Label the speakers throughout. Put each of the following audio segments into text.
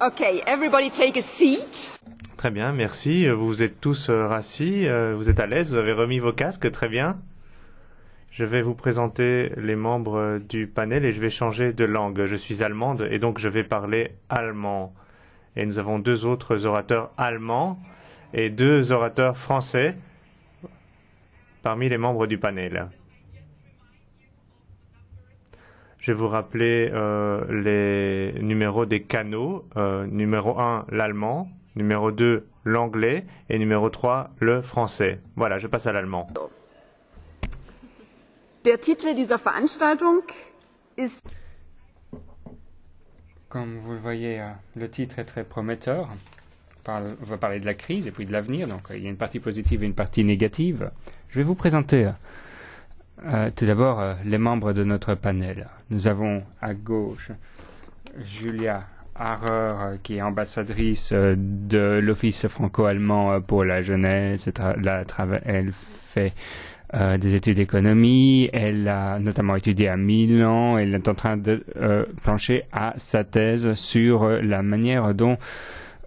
Speaker 1: Okay, everybody take a seat.
Speaker 2: Très bien, merci. Vous êtes tous rassis, vous êtes à l'aise, vous avez remis vos casques, très bien. Je vais vous présenter les membres du panel et je vais changer de langue. Je suis allemande et donc je vais parler allemand. Et nous avons deux autres orateurs allemands et deux orateurs français parmi les membres du panel. Je vais vous rappeler les numéros des canaux. Numéro 1, l'allemand. Numéro 2, l'anglais. Et numéro 3, le français. Voilà, je passe à l'allemand.
Speaker 1: Der Titel dieser Veranstaltung ist...
Speaker 3: Comme vous le voyez, le titre est très prometteur. On va parler de la crise et puis de l'avenir. Donc, il y a une partie positive et une partie négative. Je vais vous présenter tout d'abord les membres de notre panel. Nous avons à gauche Julia Harrer, qui est ambassadrice de l'Office franco-allemand pour la jeunesse. Elle fait des études d'économie. Elle a notamment étudié à Milan. Elle est en train de plancher à sa thèse sur la manière dont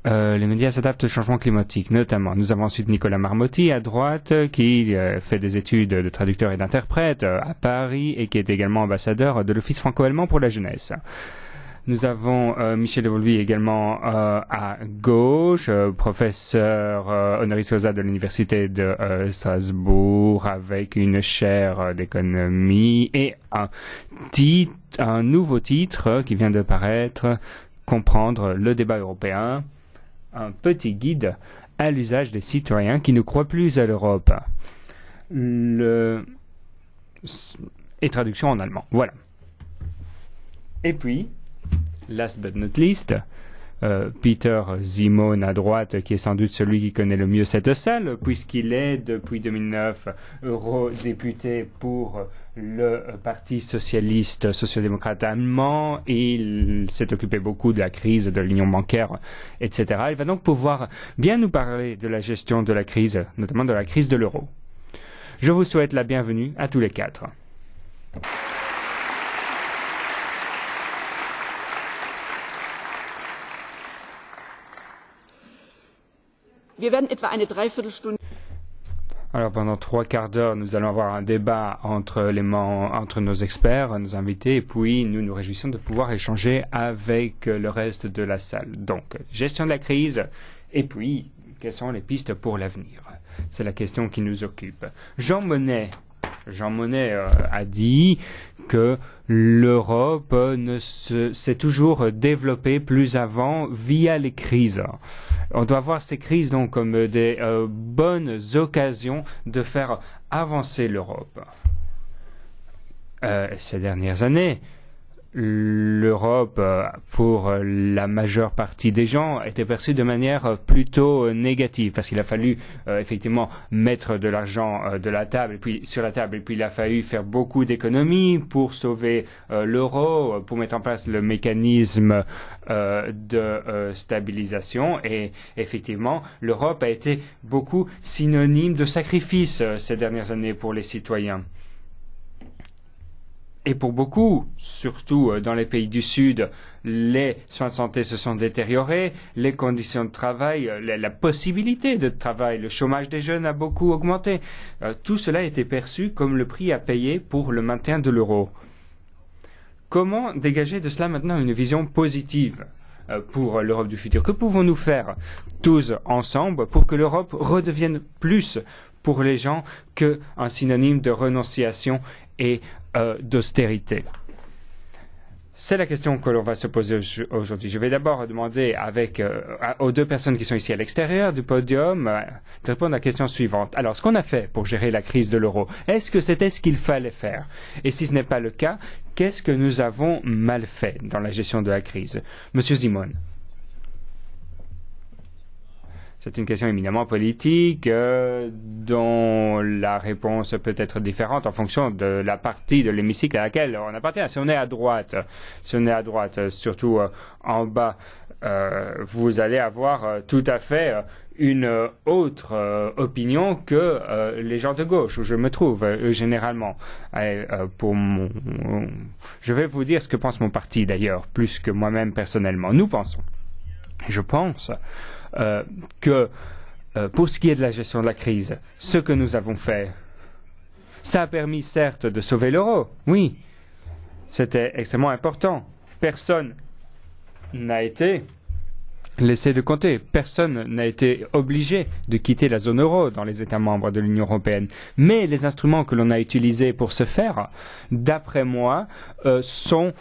Speaker 3: les médias s'adaptent au changement climatique, notamment. Nous avons ensuite Nicolas Marmotti à droite, qui fait des études de traducteur et d'interprète à Paris et qui est également ambassadeur de l'Office franco-allemand pour la jeunesse. Nous avons Michel Evolvi également à gauche, professeur honoris causa de l'Université de Strasbourg avec une chaire d'économie et un nouveau titre qui vient de paraître, Comprendre le débat européen, un petit guide à l'usage des citoyens qui ne croient plus à l'Europe. Et traduction en allemand. Voilà. Et puis, last but not least, Peter Simon à droite, qui est sans doute celui qui connaît le mieux cette salle, puisqu'il est depuis 2009 eurodéputé pour le Parti socialiste social-démocrate allemand. Il s'est occupé beaucoup de la crise de l'union bancaire, etc. Il va donc pouvoir bien nous parler de la gestion de la crise, notamment de la crise de l'euro. Je vous souhaite la bienvenue à tous les quatre.
Speaker 1: Wir werden etwa eine Dreiviertelstunde.
Speaker 3: Alors pendant 3/4 d'heure, nous allons avoir un débat entre nos experts, nos invités, et puis nous nous réjouissons de pouvoir échanger avec le reste de la salle. Donc, gestion de la crise, et puis, quelles sont les pistes pour l'avenir? C'est la question qui nous occupe. Jean Monnet a dit que l'Europe s'est toujours développée plus avant via les crises. On doit voir ces crises donc comme des bonnes occasions de faire avancer l'Europe. Ces dernières années, l'Europe, pour la majeure partie des gens, était perçue de manière plutôt négative, parce qu'il a fallu effectivement mettre de l'argent de la table, et puis sur la table, et puis il a fallu faire beaucoup d'économies pour sauver l'euro, pour mettre en place le mécanisme de stabilisation, et effectivement, l'Europe a été beaucoup synonyme de sacrifice ces dernières années pour les citoyens. Et pour beaucoup, surtout dans les pays du Sud, les soins de santé se sont détériorés, les conditions de travail, la possibilité de travail, le chômage des jeunes a beaucoup augmenté. Tout cela a été perçu comme le prix à payer pour le maintien de l'euro. Comment dégager de cela maintenant une vision positive pour l'Europe du futur? Que pouvons-nous faire tous ensemble pour que l'Europe redevienne plus pour les gens qu'un synonyme de renonciation et d'austérité? C'est la question que l'on va se poser aujourd'hui. Je vais d'abord demander aux deux personnes qui sont ici à l'extérieur du podium de répondre à la question suivante. Alors, ce qu'on a fait pour gérer la crise de l'euro, est-ce que c'était ce qu'il fallait faire? Et si ce n'est pas le cas, qu'est-ce que nous avons mal fait dans la gestion de la crise? Monsieur Simon. C'est une question éminemment politique dont la réponse peut être différente en fonction de la partie de l'hémicycle à laquelle on appartient. Si on est à droite, surtout en bas, vous allez avoir tout à fait une autre opinion que les gens de gauche, où je me trouve généralement. Je vais vous dire ce que pense mon parti d'ailleurs, plus que moi-même personnellement. Nous pensons Je pense que pour ce qui est de la gestion de la crise, ce que nous avons fait, ça a permis certes de sauver l'euro, oui, c'était extrêmement important. Personne n'a été laissé de côté. Personne n'a été obligé de quitter la zone euro dans les États membres de l'Union européenne. Mais les instruments que l'on a utilisés pour ce faire, d'après moi, sont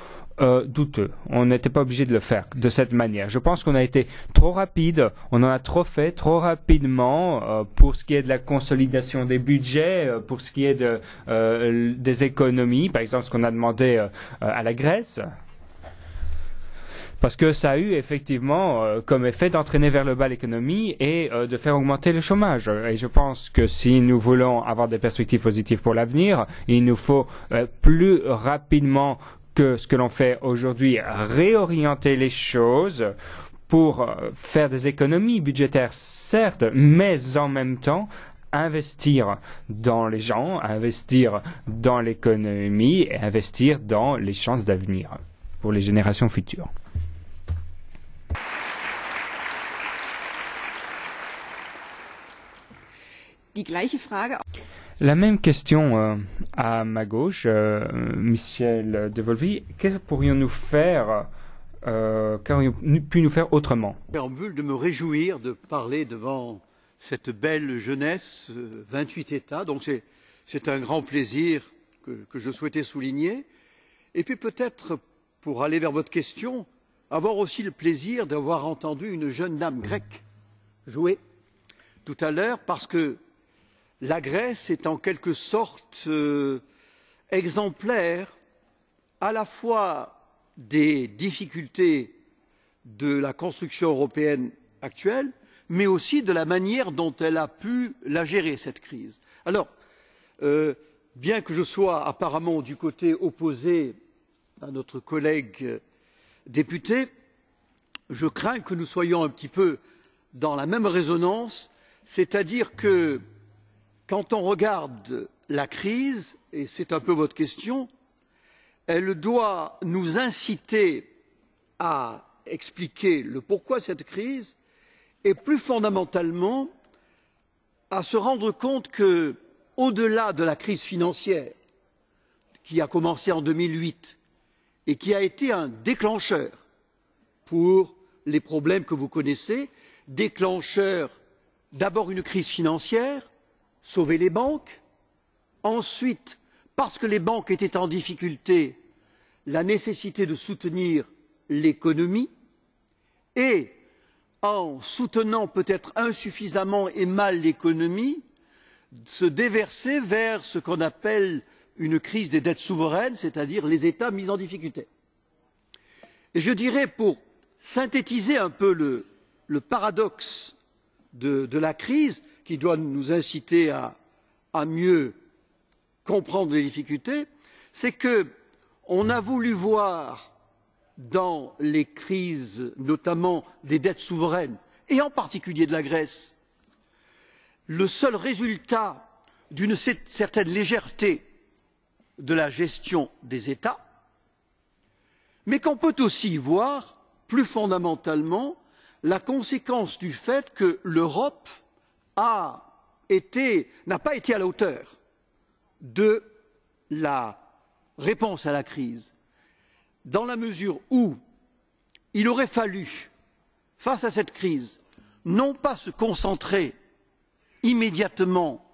Speaker 3: douteux. On n'était pas obligé de le faire de cette manière. Je pense qu'on a été trop rapide, on en a trop fait trop rapidement pour ce qui est de la consolidation des budgets, pour ce qui est des économies, par exemple ce qu'on a demandé à la Grèce. Parce que ça a eu effectivement comme effet d'entraîner vers le bas l'économie et de faire augmenter le chômage. Et je pense que si nous voulons avoir des perspectives positives pour l'avenir, il nous faut plus rapidement que ce que l'on fait aujourd'hui, réorienter les choses pour faire des économies budgétaires, certes, mais en même temps investir dans les gens, investir dans l'économie et investir dans les chances d'avenir pour les générations futures.
Speaker 1: Die gleiche Frage.
Speaker 3: La même question à ma gauche, Michel Devolvy. Que pourrions-nous faire, qu'aurions-nous pu nous faire autrement?
Speaker 4: De me réjouir de parler devant cette belle jeunesse, 28 États. Donc c'est un grand plaisir que je souhaitais souligner. Et puis peut-être, pour aller vers votre question, avoir aussi le plaisir d'avoir entendu une jeune dame grecque jouer tout à l'heure, parce que la Grèce est en quelque sorte exemplaire à la fois des difficultés de la construction européenne actuelle, mais aussi de la manière dont elle a pu la gérer, cette crise. Alors, bien que je sois apparemment du côté opposé à notre collègue député, je crains que nous soyons un petit peu dans la même résonance, c'est-à-dire que quand on regarde la crise, et c'est un peu votre question, elle doit nous inciter à expliquer le pourquoi de cette crise et plus fondamentalement à se rendre compte que, au-delà de la crise financière qui a commencé en 2008 et qui a été un déclencheur pour les problèmes que vous connaissez, déclencheur d'abord une crise financière, sauver les banques, ensuite, parce que les banques étaient en difficulté, la nécessité de soutenir l'économie, et en soutenant peut-être insuffisamment et mal l'économie, se déverser vers ce qu'on appelle une crise des dettes souveraines, c'est-à-dire les États mis en difficulté. Et je dirais, pour synthétiser un peu le paradoxe de la crise, qui doit nous inciter à mieux comprendre les difficultés, c'est qu'on a voulu voir dans les crises, notamment des dettes souveraines, et en particulier de la Grèce, le seul résultat d'une certaine légèreté de la gestion des États, mais qu'on peut aussi voir, plus fondamentalement, la conséquence du fait que l'Europe n'a pas été à la hauteur de la réponse à la crise, dans la mesure où il aurait fallu, face à cette crise, non pas se concentrer immédiatement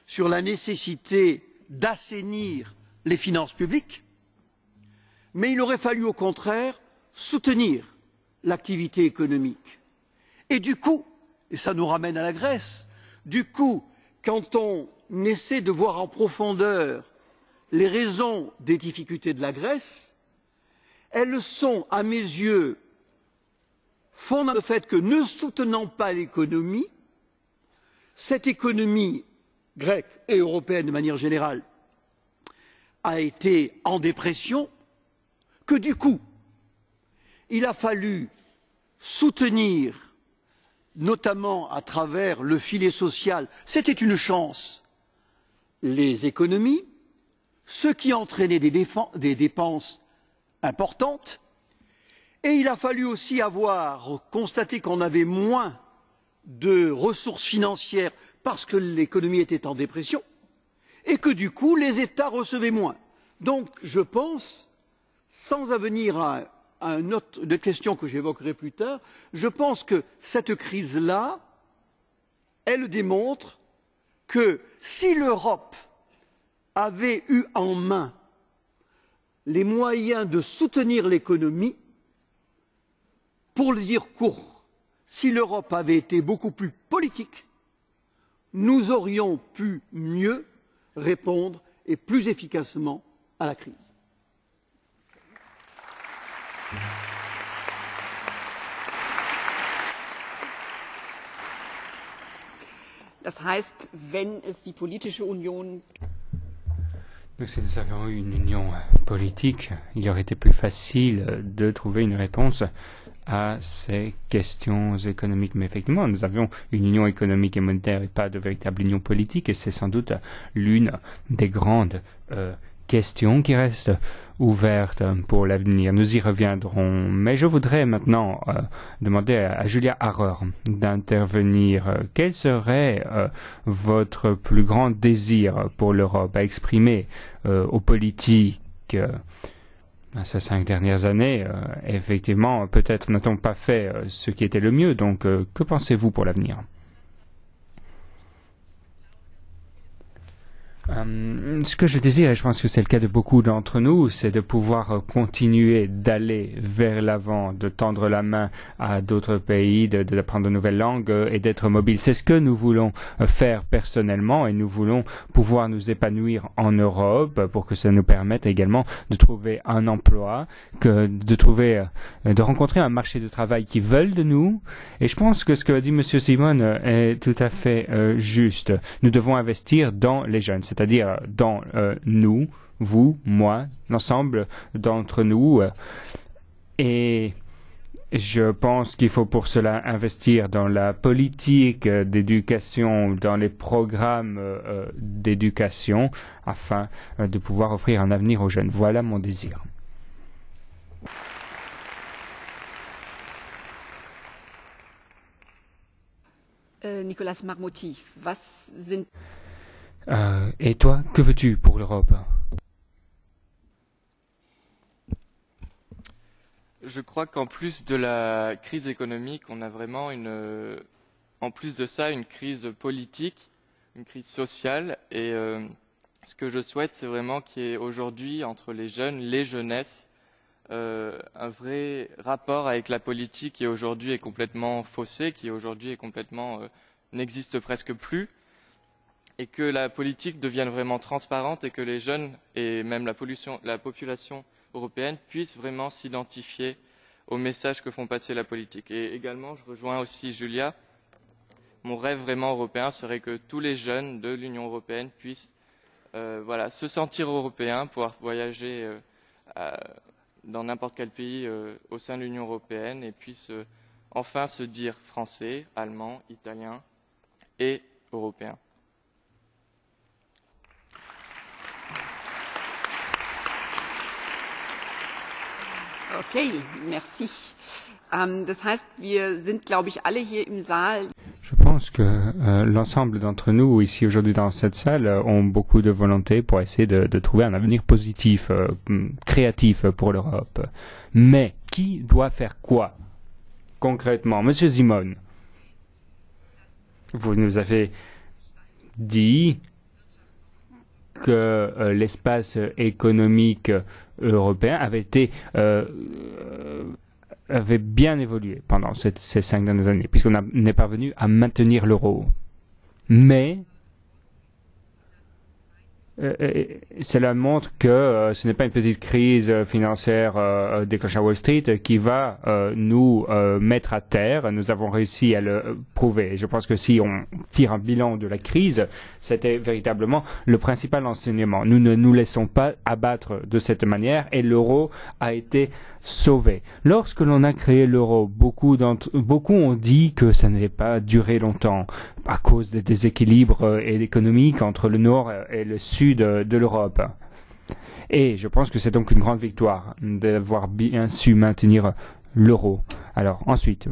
Speaker 4: sur la nécessité d'assainir les finances publiques, mais il aurait fallu au contraire soutenir l'activité économique. Et du coup, et ça nous ramène à la Grèce, du coup, quand on essaie de voir en profondeur les raisons des difficultés de la Grèce, elles sont, à mes yeux, fondées sur le fait que, ne soutenant pas l'économie, cette économie grecque et européenne de manière générale a été en dépression, que du coup, il a fallu soutenir, notamment à travers le filet social, c'était une chance, les économies, ce qui entraînait des dépenses importantes, Et il a fallu aussi avoir constaté qu'on avait moins de ressources financières parce que l'économie était en dépression et que du coup les États recevaient moins. Donc je pense, sans avenir à une autre question que j'évoquerai plus tard, je pense que cette crise-là, elle démontre que si l'Europe avait eu en main les moyens de soutenir l'économie, pour le dire court, si l'Europe avait été beaucoup plus politique, nous aurions pu mieux répondre et plus efficacement à la crise.
Speaker 1: Das heißt, wenn es die politische Union
Speaker 3: Donc si nous avions eu une union politique, il aurait été plus facile de trouver une réponse à ces questions économiques. Mais effectivement, nous avions une union économique et monétaire et pas de véritable union politique, et c'est sans doute l'une des grandes questions qui reste ouverte pour l'avenir. Nous y reviendrons. Mais je voudrais maintenant demander à Julia Harrer d'intervenir. Quel serait votre plus grand désir pour l'Europe à exprimer aux politiques ces 5 dernières années? Effectivement, peut-être n'a-t-on pas fait ce qui était le mieux. Donc, que pensez-vous pour l'avenir? Ce que je désire, et je pense que c'est le cas de beaucoup d'entre nous, c'est de pouvoir continuer d'aller vers l'avant, de tendre la main à d'autres pays, d'apprendre de nouvelles langues et d'être mobile. C'est ce que nous voulons faire personnellement, et nous voulons pouvoir nous épanouir en Europe pour que ça nous permette également de trouver un emploi, de rencontrer un marché de travail qui veulent de nous. Et je pense que ce que a dit M. Simon est tout à fait juste. Nous devons investir dans les jeunes, c'est-à-dire dans nous, vous, moi, l'ensemble d'entre nous. Et je pense qu'il faut pour cela investir dans la politique d'éducation, dans les programmes d'éducation, afin de pouvoir offrir un avenir aux jeunes. Voilà mon désir.
Speaker 1: Nicolas Marmotti, was sind...
Speaker 3: Et toi, que veux-tu pour l'Europe?
Speaker 5: Je crois qu'en plus de la crise économique, on a vraiment en plus de ça, une crise politique, une crise sociale. Et ce que je souhaite, c'est vraiment qu'il y ait aujourd'hui, entre les jeunes, les jeunesses, un vrai rapport avec la politique qui aujourd'hui est complètement faussé, qui aujourd'hui est complètement n'existe presque plus, et que la politique devienne vraiment transparente et que les jeunes et même la population européenne puissent vraiment s'identifier aux messages que font passer la politique. Et également, je rejoins aussi Julia, mon rêve vraiment européen serait que tous les jeunes de l'Union européenne puissent se sentir européens, pouvoir voyager dans n'importe quel pays au sein de l'Union européenne et puissent enfin se dire français, allemand, italien et européen.
Speaker 1: Okay, merci. Das heißt, wir sind, glaube ich, alle hier im Saal.
Speaker 3: Je pense que l'ensemble d'entre nous ici aujourd'hui dans cette salle ont beaucoup de volonté pour essayer de trouver un avenir positif, créatif pour l'Europe. Mais qui doit faire quoi concrètement? Monsieur Simon, vous nous avez dit que l'espace économique européen avait bien évolué pendant ces 5 dernières années, puisqu'on n'est parvenu à maintenir l'euro. Mais cela montre que ce n'est pas une petite crise financière déclenchée à Wall Street qui va nous mettre à terre. Nous avons réussi à le prouver. Et je pense que si on tire un bilan de la crise, c'était véritablement le principal enseignement. Nous ne nous laissons pas abattre de cette manière et l'euro a été sauvé. Lorsque l'on a créé l'euro, beaucoup ont dit que ça n'allait pas durer longtemps à cause des déséquilibres économiques entre le nord et le sud de l'Europe. Et je pense que c'est donc une grande victoire d'avoir bien su maintenir l'euro. Alors ensuite,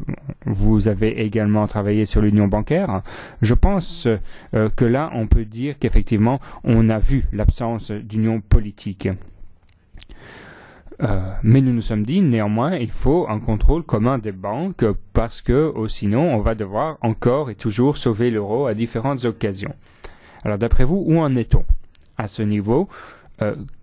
Speaker 3: vous avez également travaillé sur l'union bancaire. Je pense que là, on peut dire qu'effectivement, on a vu l'absence d'union politique. Mais nous nous sommes dit, néanmoins, il faut un contrôle commun des banques parce que sinon, on va devoir encore et toujours sauver l'euro à différentes occasions. Alors d'après vous, où en est-on à ce niveau?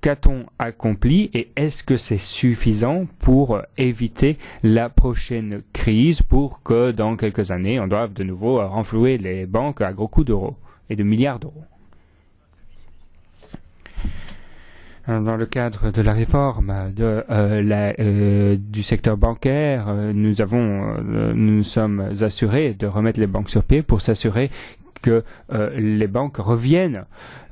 Speaker 3: Qu'a-t-on accompli et est-ce que c'est suffisant pour éviter la prochaine crise pour que dans quelques années, on doive de nouveau renflouer les banques à gros coups d'euros et de milliards d'euros? Dans le cadre de la réforme du secteur bancaire, nous sommes assurés de remettre les banques sur pied pour s'assurer que les banques reviennent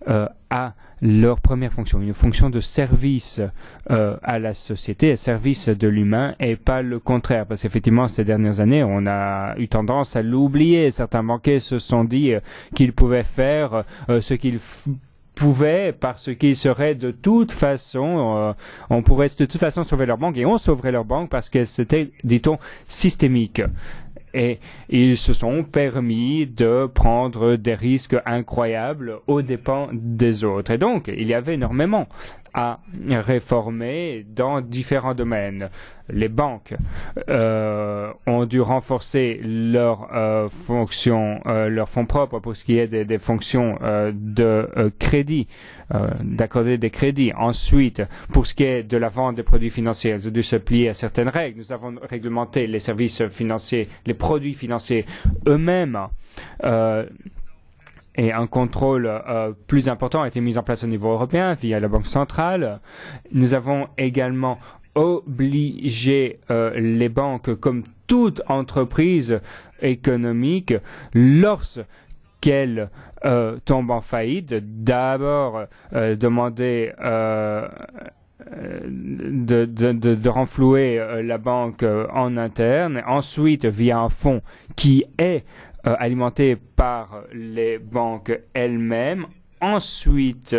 Speaker 3: à leur première fonction, une fonction de service à la société, service de l'humain, et pas le contraire. Parce qu'effectivement, ces dernières années, on a eu tendance à l'oublier. Certains banquiers se sont dit qu'ils pouvaient faire ce qu'ils pouvaient parce qu'ils seraient de toute façon, on pourrait de toute façon sauver leur banque, et on sauverait leur banque parce qu'elle c'était, dit-on, systémique. Et ils se sont permis de prendre des risques incroyables aux dépens des autres. Et donc, il y avait énormément à réformer dans différents domaines. Les banques ont dû renforcer leurs fonctions, leurs fonds propres pour ce qui est des fonctions de crédit, d'accorder des crédits. Ensuite, pour ce qui est de la vente des produits financiers, elles ont dû se plier à certaines règles. Nous avons réglementé les services financiers, les produits financiers eux-mêmes. Et un contrôle plus important a été mis en place au niveau européen via la Banque centrale. Nous avons également obligé les banques, comme toute entreprise économique, lorsqu'elles tombent en faillite, d'abord demander de renflouer la banque en interne, ensuite via un fonds qui est alimenté par les banques elles-mêmes, ensuite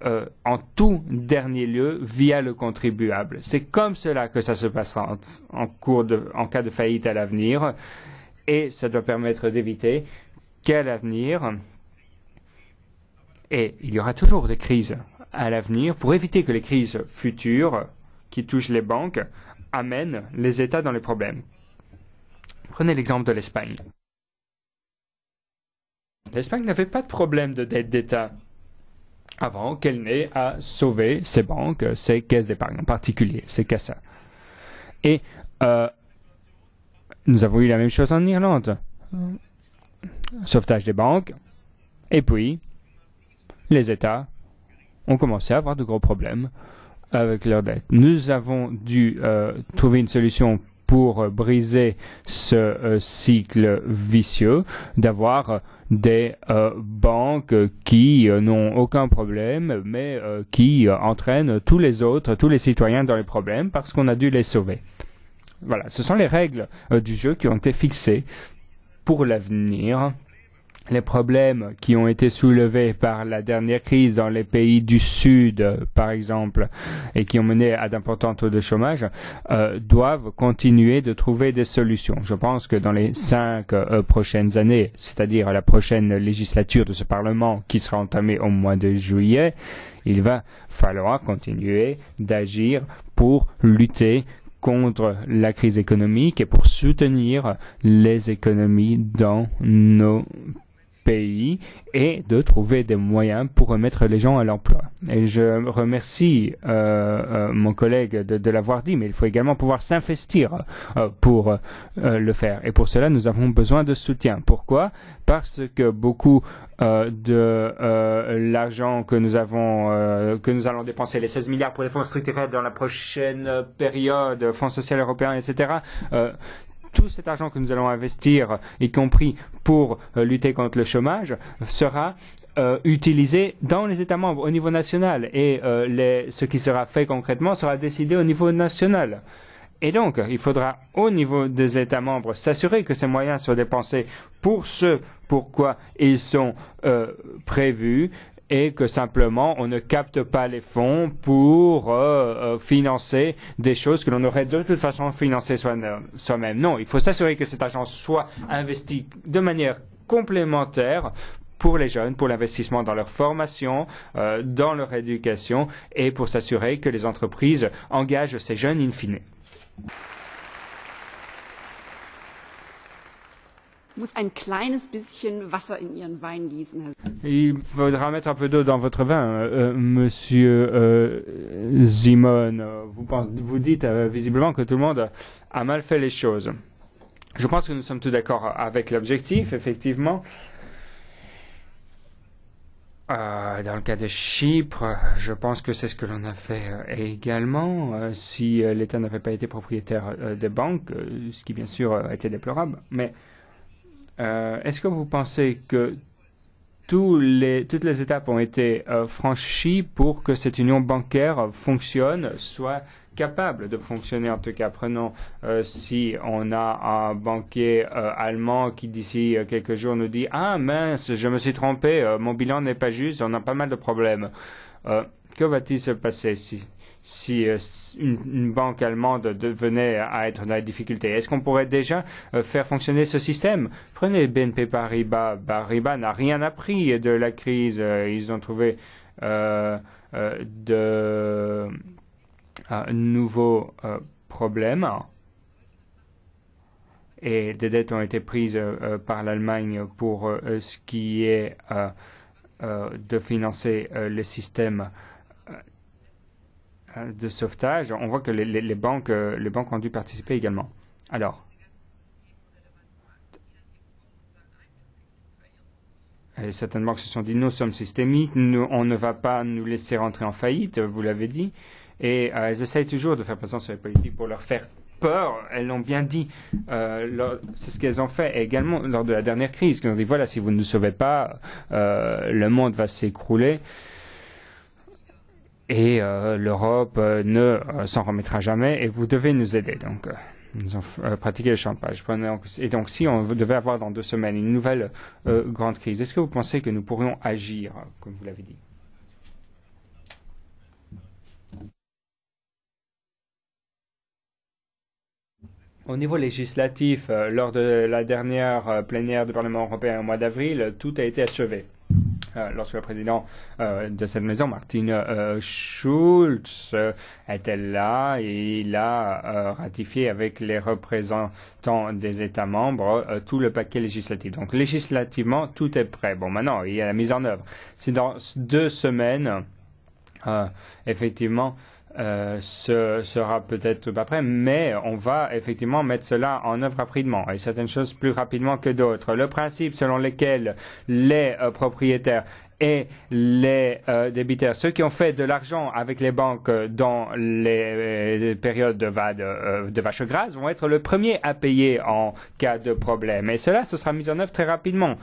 Speaker 3: en tout dernier lieu via le contribuable. C'est comme cela que ça se passera en cas de faillite à l'avenir, et ça doit permettre d'éviter qu'à l'avenir, et il y aura toujours des crises à l'avenir, pour éviter que les crises futures qui touchent les banques amènent les États dans les problèmes. Prenez l'exemple de l'Espagne. L'Espagne n'avait pas de problème de dette d'État avant qu'elle n'ait à sauver ses banques, ses caisses d'épargne, en particulier ses CASA. Et nous avons eu la même chose en Irlande. Sauvetage des banques, et puis les États ont commencé à avoir de gros problèmes avec leurs dettes. Nous avons dû trouver une solution pour briser ce cycle vicieux, d'avoir des banques qui n'ont aucun problème, mais qui entraînent tous les autres, tous les citoyens dans les problèmes parce qu'on a dû les sauver. Voilà, ce sont les règles du jeu qui ont été fixées pour l'avenir. Les problèmes qui ont été soulevés par la dernière crise dans les pays du Sud, par exemple, et qui ont mené à d'importants taux de chômage, doivent continuer de trouver des solutions. Je pense que dans les 5 prochaines années, c'est-à-dire à la prochaine législature de ce Parlement qui sera entamée au mois de juillet, il va falloir continuer d'agir pour lutter contre la crise économique et pour soutenir les économies dans nos pays et de trouver des moyens pour remettre les gens à l'emploi. Et je remercie mon collègue de l'avoir dit, mais il faut également pouvoir s'investir pour le faire. Et pour cela, nous avons besoin de soutien. Pourquoi? Parce que beaucoup de l'argent que nous allons dépenser, les 16 milliards pour les fonds structurels dans la prochaine période, Fonds social européen, etc., tout cet argent que nous allons investir, y compris pour lutter contre le chômage, sera utilisé dans les États membres au niveau national et ce qui sera fait concrètement sera décidé au niveau national. Et donc, il faudra au niveau des États membres s'assurer que ces moyens soient dépensés pour ce pourquoi ils sont prévus et que simplement on ne capte pas les fonds pour financer des choses que l'on aurait de toute façon financées soi-même. Non, il faut s'assurer que cet argent soit investi de manière complémentaire pour les jeunes, pour l'investissement dans leur formation, dans leur éducation et pour s'assurer que les entreprises engagent ces jeunes in fine.
Speaker 1: Muss ein kleines bisschen Wasser in Ihren Wein gießen.
Speaker 3: Il faudra mettre un peu d'eau dans votre vin, monsieur Simon. Vous dites visiblement que tout le monde a mal fait les choses. Je pense que nous sommes tous d'accord avec l'objectif, effectivement. Dans le cas de Chypre, je pense que c'est ce que l'on a fait également, si l'État n'avait pas été propriétaire des banques, ce qui bien sûr a été déplorable. Mais est-ce que vous pensez que toutes les étapes ont été franchies pour que cette union bancaire fonctionne, soit capable de fonctionner en tout cas? Prenons si on a un banquier allemand qui d'ici quelques jours nous dit « Ah mince, je me suis trompé, mon bilan n'est pas juste, on a pas mal de problèmes ». Que va-t-il se passer si une banque allemande venait à être dans la difficulté? Est-ce qu'on pourrait déjà faire fonctionner ce système? Prenez BNP Paribas. Paribas n'a rien appris de la crise. Ils ont trouvé de nouveaux problèmes et des dettes ont été prises par l'Allemagne pour ce qui est de financer le système de sauvetage. On voit que les banques ont dû participer également. Alors, et certaines banques se sont dit, nous sommes systémiques, on ne va pas nous laisser rentrer en faillite, vous l'avez dit, et elles essayent toujours de faire pression sur les politiques pour leur faire peur. Elles l'ont bien dit, c'est ce qu'elles ont fait, et également lors de la dernière crise, quand on dit, voilà, si vous ne nous sauvez pas, le monde va s'écrouler. Et l'Europe ne s'en remettra jamais et vous devez nous aider. Donc, nous avons pratiqué le chantage. Et donc, si on devait avoir dans 2 semaines une nouvelle grande crise, est-ce que vous pensez que nous pourrions agir, comme vous l'avez dit? Au niveau législatif, lors de la dernière plénière du Parlement européen au mois d'avril, tout a été achevé. Lorsque le président de cette maison, Martin Schulz, était là, et il a ratifié avec les représentants des États membres tout le paquet législatif. Donc législativement, tout est prêt. Bon, maintenant, il y a la mise en œuvre. C'est dans 2 semaines, effectivement, ce sera peut-être pas prêt, mais on va effectivement mettre cela en œuvre rapidement, et certaines choses plus rapidement que d'autres. Le principe selon lequel les propriétaires et les débiteurs, ceux qui ont fait de l'argent avec les banques dans les périodes de vache grasse, vont être le premier à payer en cas de problème. Et cela, ce sera mis en œuvre très rapidement.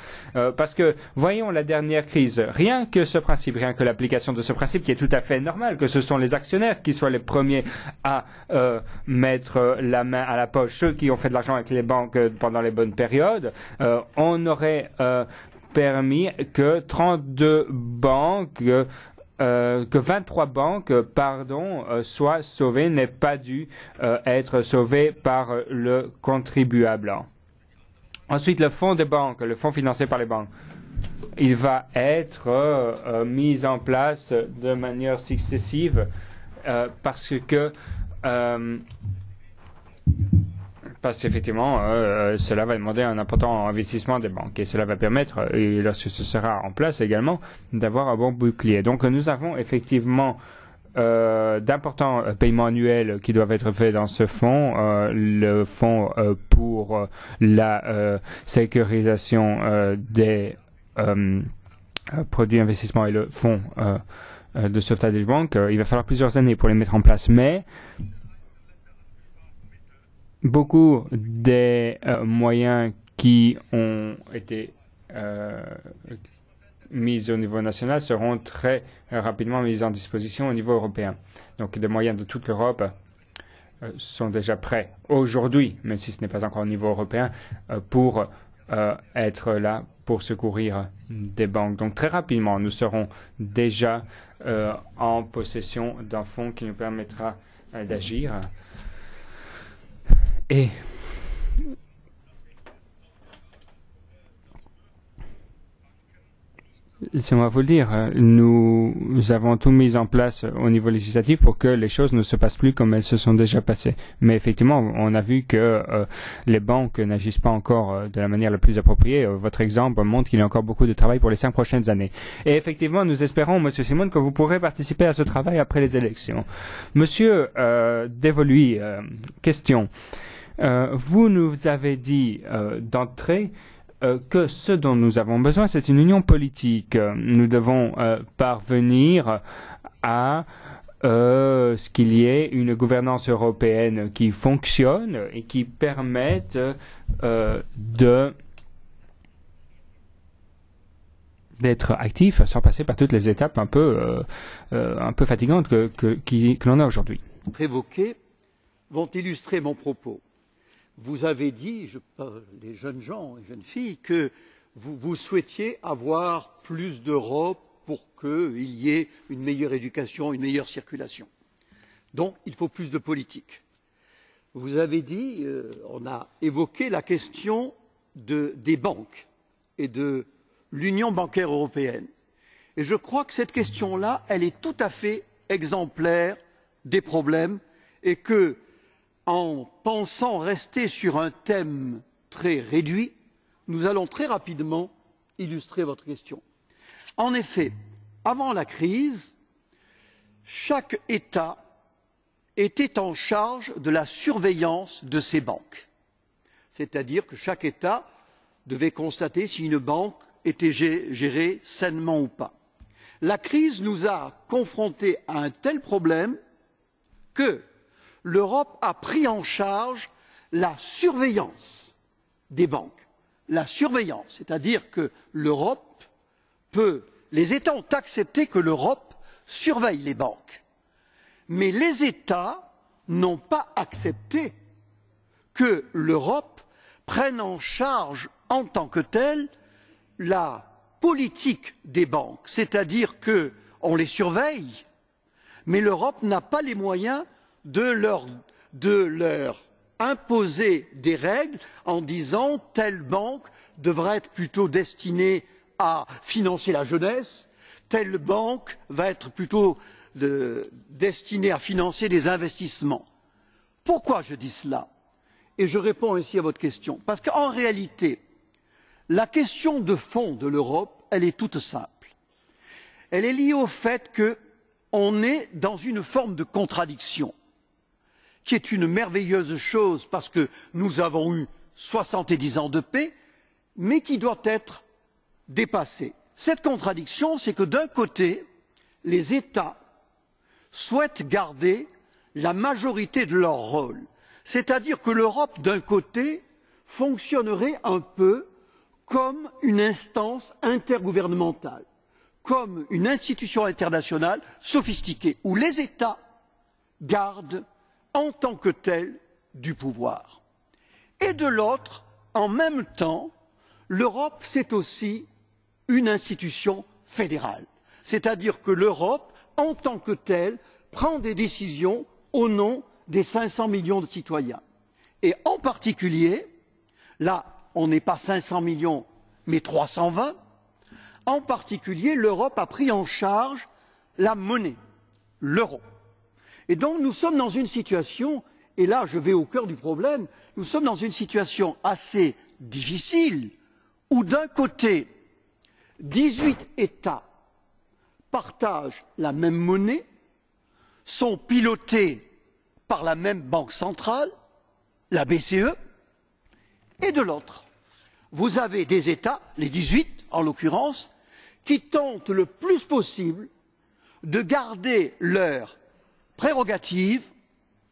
Speaker 3: Parce que, voyons la dernière crise, rien que ce principe, rien que l'application de ce principe qui est tout à fait normal, que ce sont les actionnaires qui soient les premiers à mettre la main à la poche, ceux qui ont fait de l'argent avec les banques pendant les bonnes périodes, on aurait permis que 32 banques, que 23 banques, soient sauvées, n'aient pas dû être sauvées par le contribuable. Ensuite, le fonds des banques, le fonds financé par les banques, il va être mis en place de manière successive parce qu'effectivement, cela va demander un important investissement des banques et cela va permettre, lorsque ce sera en place également, d'avoir un bon bouclier. Donc nous avons effectivement d'importants paiements annuels qui doivent être faits dans ce fonds, le fonds pour la sécurisation des produits d'investissement et le fonds de sauvetage des banques. Il va falloir plusieurs années pour les mettre en place, mais beaucoup des moyens qui ont été mis au niveau national seront très rapidement mis en disposition au niveau européen. Donc des moyens de toute l'Europe sont déjà prêts aujourd'hui, même si ce n'est pas encore au niveau européen, pour être là pour secourir des banques. Donc très rapidement, nous serons déjà en possession d'un fonds qui nous permettra d'agir. Et laissez-moi vous le dire, nous avons tout mis en place au niveau législatif pour que les choses ne se passent plus comme elles se sont déjà passées. Mais effectivement, on a vu que les banques n'agissent pas encore de la manière la plus appropriée. Votre exemple montre qu'il y a encore beaucoup de travail pour les 5 prochaines années. Et effectivement, nous espérons, Monsieur Simon, que vous pourrez participer à ce travail après les élections. Monsieur Devoluy, question. Vous nous avez dit d'entrée que ce dont nous avons besoin, c'est une union politique. Nous devons parvenir à ce qu'il y ait une gouvernance européenne qui fonctionne et qui permette d'être actif sans passer par toutes les étapes un peu fatigantes que l'on a aujourd'hui.
Speaker 4: Évoqués vont illustrer mon propos. Vous avez dit, les jeunes gens et jeunes filles, que vous souhaitiez avoir plus d'Europe pour qu'il y ait une meilleure éducation, une meilleure circulation. Donc, il faut plus de politique. Vous avez dit, on a évoqué la question des banques et de l'Union bancaire européenne. Et je crois que cette question-là, elle est tout à fait exemplaire des problèmes et que, en pensant rester sur un thème très réduit, nous allons très rapidement illustrer votre question. En effet, avant la crise, chaque État était en charge de la surveillance de ses banques. C'est-à-dire que chaque État devait constater si une banque était gérée sainement ou pas. La crise nous a confrontés à un tel problème que l'Europe a pris en charge la surveillance des banques. La surveillance, c'est-à-dire que les États ont accepté que l'Europe surveille les banques. Mais les États n'ont pas accepté que l'Europe prenne en charge en tant que telle la politique des banques. C'est-à-dire qu'on les surveille, mais l'Europe n'a pas les moyens de leur imposer des règles en disant telle banque devrait être plutôt destinée à financer la jeunesse, telle banque va être plutôt destinée à financer des investissements. Pourquoi je dis cela? Et je réponds ainsi à votre question. Parce qu'en réalité, la question de fond de l'Europe, elle est toute simple. Elle est liée au fait qu'on est dans une forme de contradiction qui est une merveilleuse chose parce que nous avons eu 70 ans de paix, mais qui doit être dépassée. Cette contradiction, c'est que d'un côté, les États souhaitent garder la majorité de leur rôle. C'est-à-dire que l'Europe, d'un côté, fonctionnerait un peu comme une instance intergouvernementale, comme une institution internationale sophistiquée, où les États gardent en tant que tel du pouvoir. Et de l'autre, en même temps, l'Europe, c'est aussi une institution fédérale. C'est-à-dire que l'Europe, en tant que telle, prend des décisions au nom des 500 millions de citoyens. Et en particulier, là, on n'est pas 500 millions, mais 320, en particulier, l'Europe a pris en charge la monnaie, l'euro. Et donc nous sommes dans une situation, et là je vais au cœur du problème, nous sommes dans une situation assez difficile où d'un côté, 18 États partagent la même monnaie, sont pilotés par la même banque centrale, la BCE, et de l'autre, vous avez des États, les 18 en l'occurrence, qui tentent le plus possible de garder leur prérogatives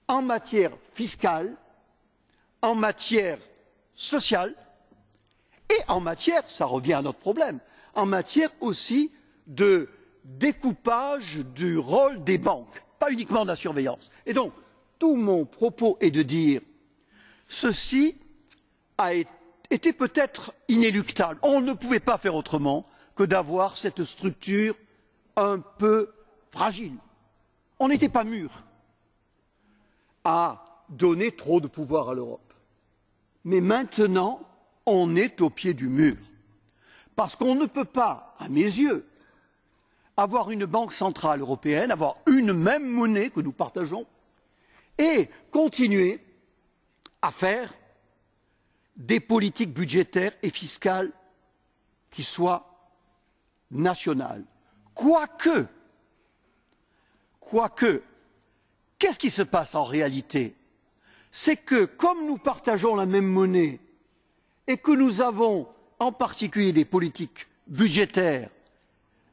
Speaker 4: en matière fiscale, en matière sociale et en matière, ça revient à notre problème, en matière aussi de découpage du rôle des banques, pas uniquement de la surveillance. Et donc, tout mon propos est de dire ceci était peut-être inéluctable. On ne pouvait pas faire autrement que d'avoir cette structure un peu fragile. On n'était pas mûr à donner trop de pouvoir à l'Europe. Mais maintenant, on est au pied du mur. Parce qu'on ne peut pas, à mes yeux, avoir une banque centrale européenne, avoir une même monnaie que nous partageons, et continuer à faire des politiques budgétaires et fiscales qui soient nationales. Quoique, qu'est-ce qui se passe en réalité? C'est que, comme nous partageons la même monnaie et que nous avons en particulier des politiques budgétaires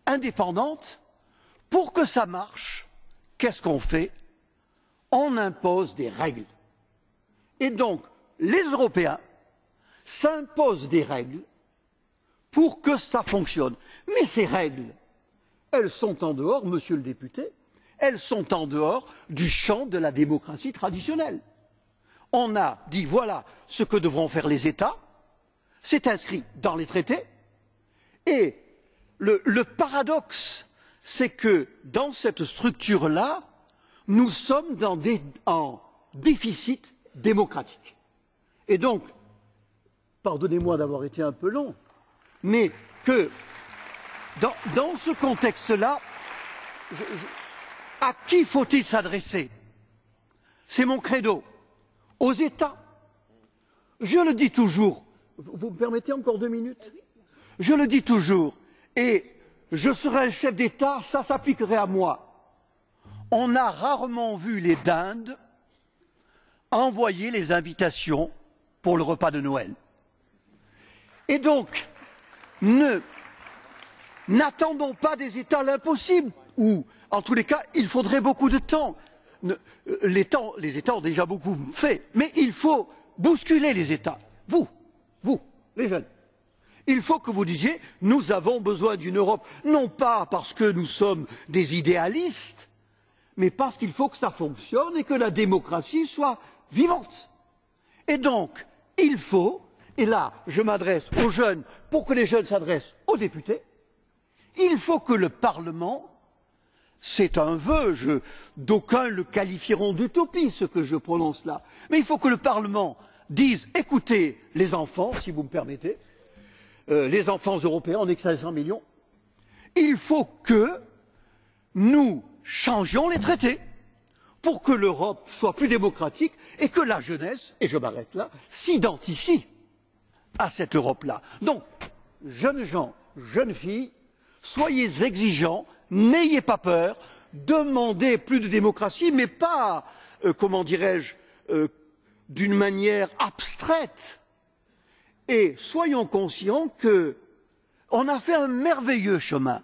Speaker 4: indépendantes, pour que ça marche, qu'est-ce qu'on fait? On impose des règles. Et donc, les Européens s'imposent des règles pour que ça fonctionne. Mais ces règles, elles sont en dehors, monsieur le député, elles sont en dehors du champ de la démocratie traditionnelle. On a dit voilà ce que devront faire les États, c'est inscrit dans les traités, et le paradoxe, c'est que dans cette structure-là, nous sommes en déficit démocratique. Et donc, pardonnez-moi d'avoir été un peu long, mais que dans ce contexte-là, à qui faut-il s'adresser? C'est mon credo. Aux États. Je le dis toujours. Vous me permettez encore 2 minutes? Je le dis toujours. Et je serai le chef d'État, ça s'appliquerait à moi. On a rarement vu les dindes envoyer les invitations pour le repas de Noël. Et donc, n'attendons pas des États l'impossible, ou, en tous les cas, il faudrait beaucoup de temps. Les États ont déjà beaucoup fait, mais il faut bousculer les États. Vous, les jeunes. Il faut que vous disiez, nous avons besoin d'une Europe, non pas parce que nous sommes des idéalistes, mais parce qu'il faut que ça fonctionne et que la démocratie soit vivante. Et donc, il faut, et là, je m'adresse aux jeunes pour que les jeunes s'adressent aux députés, il faut que le Parlement, c'est un vœu, d'aucuns le qualifieront d'utopie, ce que je prononce là, mais il faut que le Parlement dise, écoutez les enfants, si vous me permettez, les enfants européens, on est que 500 millions, il faut que nous changions les traités pour que l'Europe soit plus démocratique et que la jeunesse, et je m'arrête là, s'identifie à cette Europe-là. Donc, jeunes gens, jeunes filles, soyez exigeants, n'ayez pas peur, demandez plus de démocratie, mais pas, comment dirais-je, d'une manière abstraite. Et soyons conscients qu'on a fait un merveilleux chemin.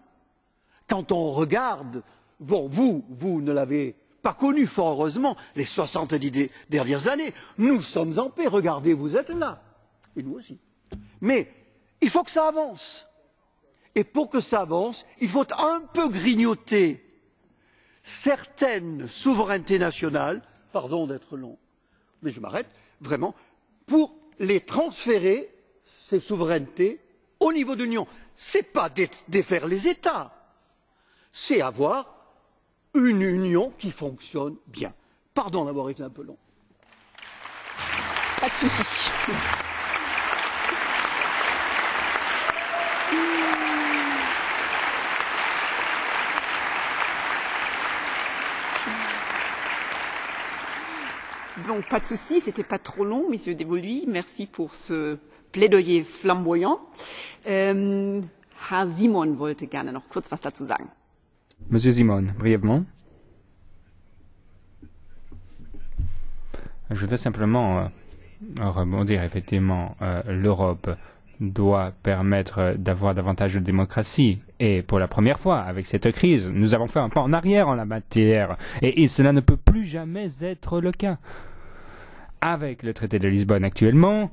Speaker 4: Quand on regarde, bon, vous ne l'avez pas connu fort heureusement, les 70 dernières années, nous sommes en paix, regardez, vous êtes là, et nous aussi. Mais il faut que ça avance. Et pour que ça avance, il faut un peu grignoter certaines souverainetés nationales, pardon d'être long, mais je m'arrête, vraiment, pour les transférer, ces souverainetés, au niveau de l'Union. Ce n'est pas défaire les États, c'est avoir une Union qui fonctionne bien. Pardon d'avoir été un peu long.
Speaker 1: Pas de souci. Donc, pas de souci, c'était pas trop long, Monsieur Devoluy. Merci pour ce plaidoyer flamboyant. Herr Simon wollte gerne noch kurz was dazu sagen.
Speaker 3: Monsieur Simon, brièvement. Je voudrais simplement rebondir. Effectivement, l'Europe doit permettre d'avoir davantage de démocratie. Et pour la première fois, avec cette crise, nous avons fait un pas en arrière en la matière. Et cela ne peut plus jamais être le cas. Avec le traité de Lisbonne actuellement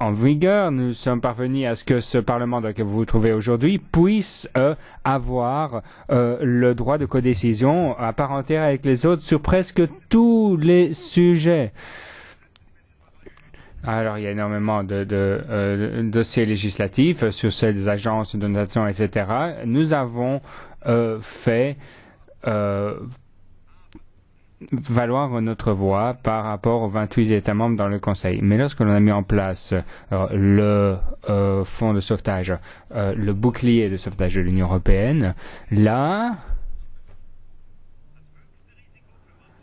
Speaker 3: en vigueur, nous sommes parvenus à ce que ce Parlement dans lequel vous vous trouvez aujourd'hui puisse avoir le droit de codécision à part entière avec les autres sur presque tous les sujets. Alors, il y a énormément de dossiers législatifs sur ces agences de notation, etc. Nous avons fait valoir notre voix par rapport aux 28 États membres dans le Conseil. Mais lorsque l'on a mis en place le fonds de sauvetage, le bouclier de sauvetage de l'Union européenne, là,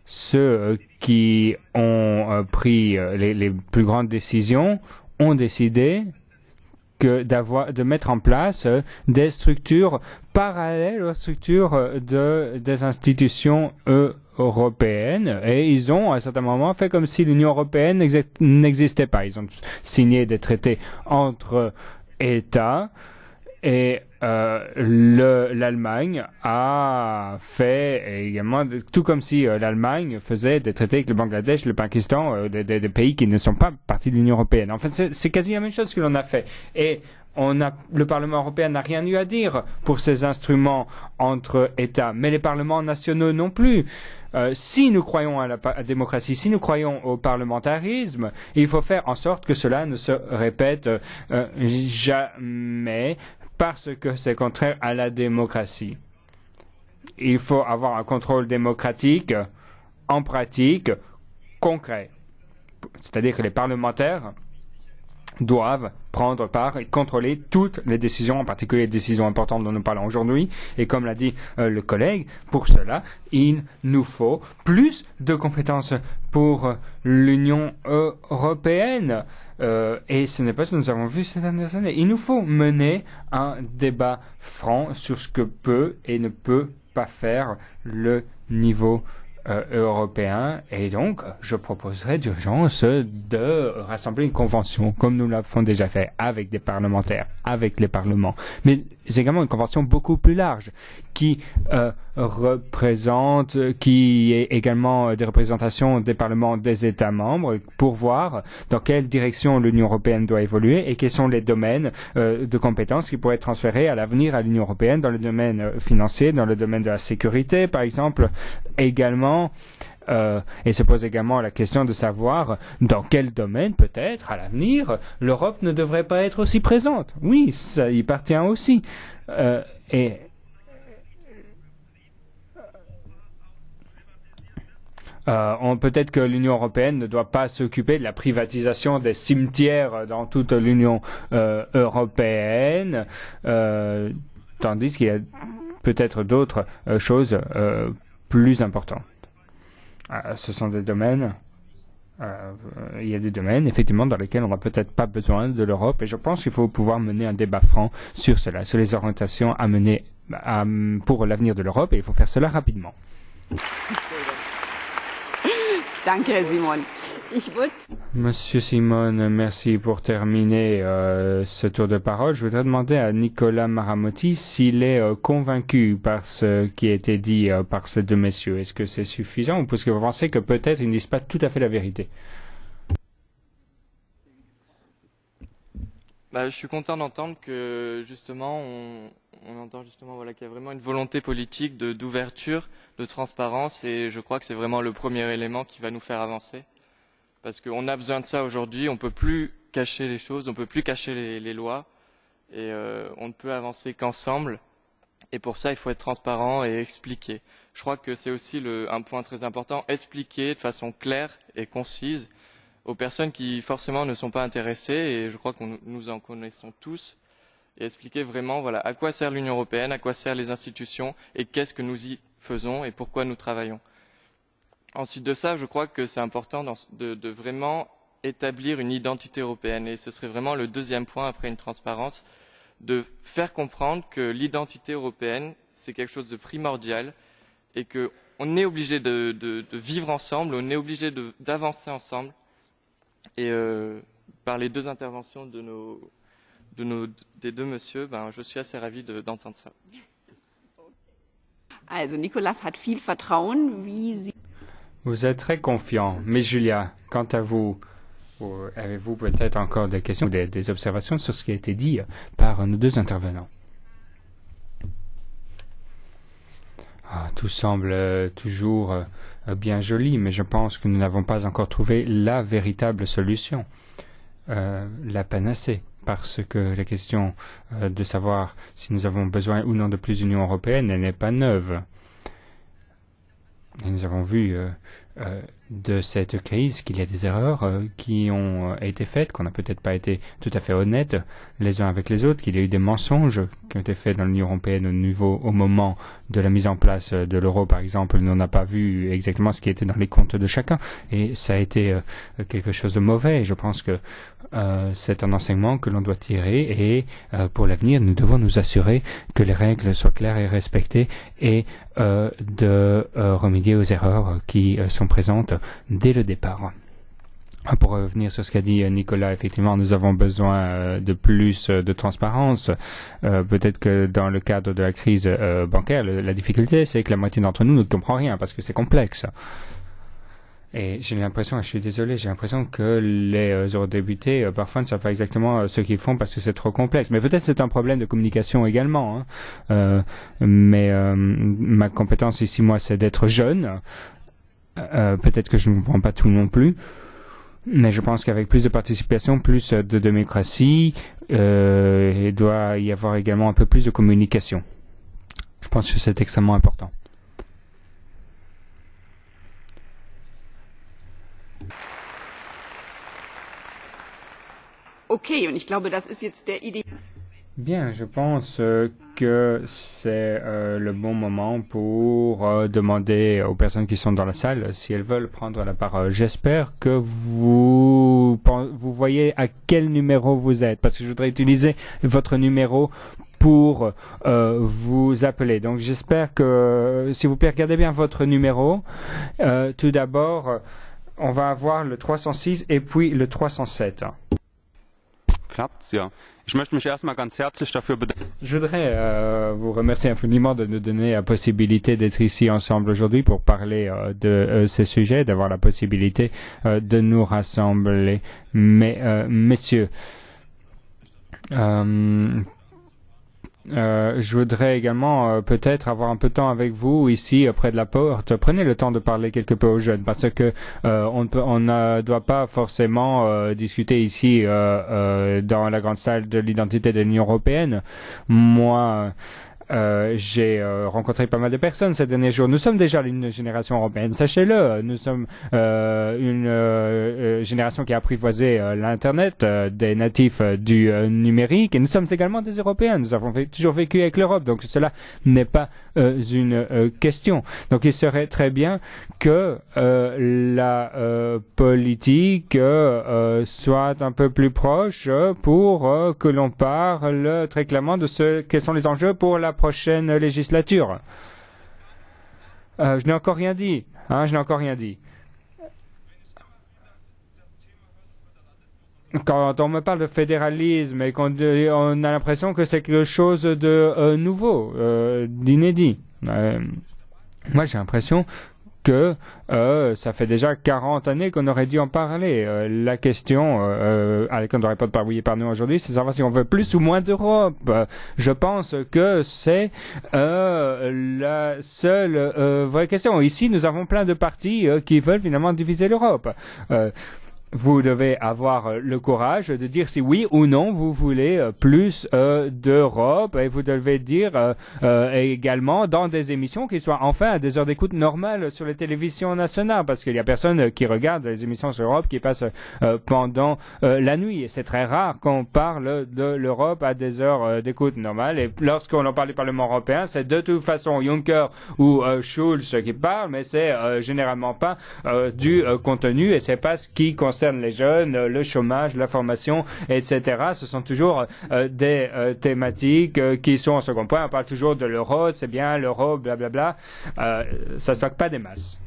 Speaker 3: ceux qui ont pris les plus grandes décisions ont décidé de mettre en place des structures parallèles aux structures des institutions européennes, et ils ont à un certain moment fait comme si l'Union européenne n'existait pas. Ils ont signé des traités entre États, et l'Allemagne a fait également, tout comme si l'Allemagne faisait des traités avec le Bangladesh, le Pakistan, des pays qui ne sont pas partie de l'Union européenne. En fait, c'est quasi la même chose que l'on a fait. Et le Parlement européen n'a rien eu à dire pour ces instruments entre États, mais les parlements nationaux non plus. Si nous croyons à la démocratie, si nous croyons au parlementarisme, il faut faire en sorte que cela ne se répète jamais, parce que c'est contraire à la démocratie. Il faut avoir un contrôle démocratique en pratique concret. C'est-à-dire que les parlementaires doivent prendre part et contrôler toutes les décisions, en particulier les décisions importantes dont nous parlons aujourd'hui. Et comme l'a dit le collègue, pour cela, il nous faut plus de compétences pour l'Union européenne. Et ce n'est pas ce que nous avons vu ces dernières années. Il nous faut mener un débat franc sur ce que peut et ne peut pas faire le niveau européen, et donc je proposerai d'urgence de rassembler une convention comme nous l'avons déjà fait avec des parlementaires, avec les parlements, mais c'est également une convention beaucoup plus large qui qui est également des représentations des parlements des États membres pour voir dans quelle direction l'Union européenne doit évoluer et quels sont les domaines de compétences qui pourraient être transférés à l'avenir à l'Union européenne dans le domaine financier, dans le domaine de la sécurité, par exemple, également. Et se pose également la question de savoir dans quel domaine, peut-être, à l'avenir, l'Europe ne devrait pas être aussi présente. Oui, ça y appartient aussi. Peut-être que l'Union européenne ne doit pas s'occuper de la privatisation des cimetières dans toute l'Union européenne, tandis qu'il y a peut-être d'autres choses plus importantes. Ce sont des domaines, il y a des domaines effectivement dans lesquels on n'a peut-être pas besoin de l'Europe, et je pense qu'il faut pouvoir mener un débat franc sur cela, sur les orientations à mener pour l'avenir de l'Europe, et il faut faire cela rapidement.
Speaker 1: Danke, Herr Simon.
Speaker 3: Monsieur Simon, merci pour terminer ce tour de parole. Je voudrais demander à Nicolas Maramotti s'il est convaincu par ce qui a été dit par ces deux messieurs. Est-ce que c'est suffisant, ou parce que vous pensez que peut-être ils ne disent pas tout à fait la vérité?
Speaker 5: Je suis content d'entendre que justement on entend justement qu'il y a vraiment une volonté politique d'ouverture, de transparence, et je crois que c'est vraiment le premier élément qui va nous faire avancer, parce qu'on a besoin de ça aujourd'hui. On ne peut plus cacher les choses, on ne peut plus cacher les lois, et on ne peut avancer qu'ensemble, et pour ça il faut être transparent et expliquer. Je crois que c'est aussi un point très important, expliquer de façon claire et concise aux personnes qui forcément ne sont pas intéressées, et je crois que nous en connaissons tous, et expliquer vraiment à quoi sert l'Union européenne, à quoi servent les institutions, et qu'est-ce que nous y faisons et pourquoi nous travaillons. Ensuite de ça, je crois que c'est important de vraiment établir une identité européenne, et ce serait vraiment le deuxième point après une transparence, de faire comprendre que l'identité européenne, c'est quelque chose de primordial, et qu'on est obligé de vivre ensemble, on est obligé d'avancer ensemble. Et par les deux interventions des deux messieurs, je suis assez ravi d'entendre ça.
Speaker 1: Also Nicolas hat viel Vertrauen, wie Sie...
Speaker 3: Vous êtes très confiant, mais Julia, quant à vous, avez-vous peut-être encore des questions, des observations sur ce qui a été dit par nos deux intervenants? Tout semble toujours bien joli, mais je pense que nous n'avons pas encore trouvé la véritable solution. la panacée, parce que la question de savoir si nous avons besoin ou non de plus d'Union européenne, elle n'est pas neuve. Et nous avons vu de cette crise qu'il y a des erreurs qui ont été faites, qu'on n'a peut-être pas été tout à fait honnêtes les uns avec les autres, qu'il y a eu des mensonges qui ont été faits dans l'Union européenne au moment de la mise en place de l'euro, par exemple. Nous n'a pas vu exactement ce qui était dans les comptes de chacun, et ça a été quelque chose de mauvais. Et je pense que c'est un enseignement que l'on doit tirer, et pour l'avenir, nous devons nous assurer que les règles soient claires et respectées, et de remédier aux erreurs qui sont présentes dès le départ. Pour revenir sur ce qu'a dit Nicolas, effectivement, nous avons besoin de plus de transparence. Peut-être que dans le cadre de la crise bancaire, la difficulté, c'est que la moitié d'entre nous ne comprend rien parce que c'est complexe. Et j'ai l'impression, je suis désolé, j'ai l'impression que les eurodéputés parfois ne savent pas exactement ce qu'ils font parce que c'est trop complexe. Mais peut-être c'est un problème de communication également. Mais ma compétence ici, moi, c'est d'être jeune. Peut-être que je ne comprends pas tout non plus. Mais je pense qu'avec plus de participation, plus de démocratie, il doit y avoir également un peu plus de communication. Je pense que c'est extrêmement important.
Speaker 1: Okay, und ich glaube, das ist jetzt der Idee.
Speaker 3: Bien, je pense que c'est le bon moment pour demander aux personnes qui sont dans la salle si elles veulent prendre la parole. J'espère que vous voyez à quel numéro vous êtes, parce que je voudrais utiliser votre numéro pour vous appeler. Donc j'espère que, s'il vous plaît, regardez bien votre numéro. Tout d'abord, on va avoir le 306 et puis le 307.
Speaker 6: Klappt's, ja. Ich möchte mich erstmal ganz herzlich dafür bedanken.
Speaker 3: Je voudrais vous remercier infiniment de nous donner la possibilité d'être ici ensemble aujourd'hui pour parler de ces sujets, d'avoir la possibilité de nous rassembler. Mais, messieurs, je voudrais également peut-être avoir un peu de temps avec vous ici près de la porte. Prenez le temps de parler quelque peu aux jeunes parce que on ne doit pas forcément discuter ici dans la grande salle de l'identité de l'Union européenne. Moi, j'ai rencontré pas mal de personnes ces derniers jours. Nous sommes déjà une génération européenne, sachez-le. Nous sommes une génération qui a apprivoisé l'Internet, des natifs du numérique, et nous sommes également des Européens. Nous avons toujours vécu avec l'Europe, donc cela n'est pas une question. Donc il serait très bien que la politique soit un peu plus proche pour que l'on parle très clairement de quels sont les enjeux pour la prochaine législature. Je n'ai encore rien dit. Je n'ai encore rien dit. Quand on me parle de fédéralisme et qu'on a l'impression que c'est quelque chose de nouveau, d'inédit. Moi, j'ai l'impression que ça fait déjà 40 années qu'on aurait dû en parler. La question à laquelle on devrait pas parler par nous aujourd'hui, c'est de savoir si on veut plus ou moins d'Europe. Je pense que c'est la seule vraie question. Ici, nous avons plein de partis qui veulent finalement diviser l'Europe. Vous devez avoir le courage de dire si oui ou non vous voulez plus d'Europe, et vous devez dire également dans des émissions qui soient enfin à des heures d'écoute normales sur les télévisions nationales, parce qu'il y a personne qui regarde les émissions sur l'Europe qui passent pendant la nuit, et c'est très rare qu'on parle de l'Europe à des heures d'écoute normales, et lorsqu'on en parle du Parlement européen, c'est de toute façon Juncker ou Schulz qui parlent, mais c'est généralement pas du contenu, et c'est pas ce qui concerne les jeunes, le chômage, la formation, etc. Ce sont toujours des thématiques qui sont en second point. On parle toujours de l'euro, c'est bien l'euro, blablabla. Ça ne stocke pas des masses.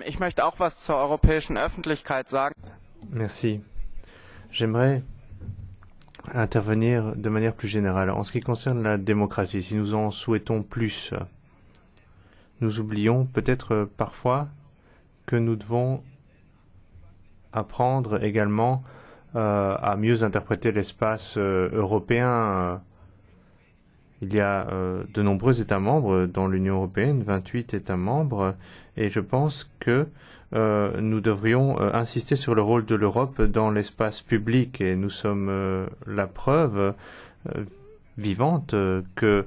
Speaker 7: Ich möchte auch was zur europäischen Öffentlichkeit sagen.
Speaker 2: Merci. J'aimerais intervenir de manière plus générale. En ce qui concerne la démocratie, si nous en souhaitons plus, nous oublions peut-être parfois que nous devons apprendre également à mieux interpréter l'espace européen. Il y a de nombreux États membres dans l'Union européenne, 28 États membres, et je pense que nous devrions insister sur le rôle de l'Europe dans l'espace public, et nous sommes la preuve vivante que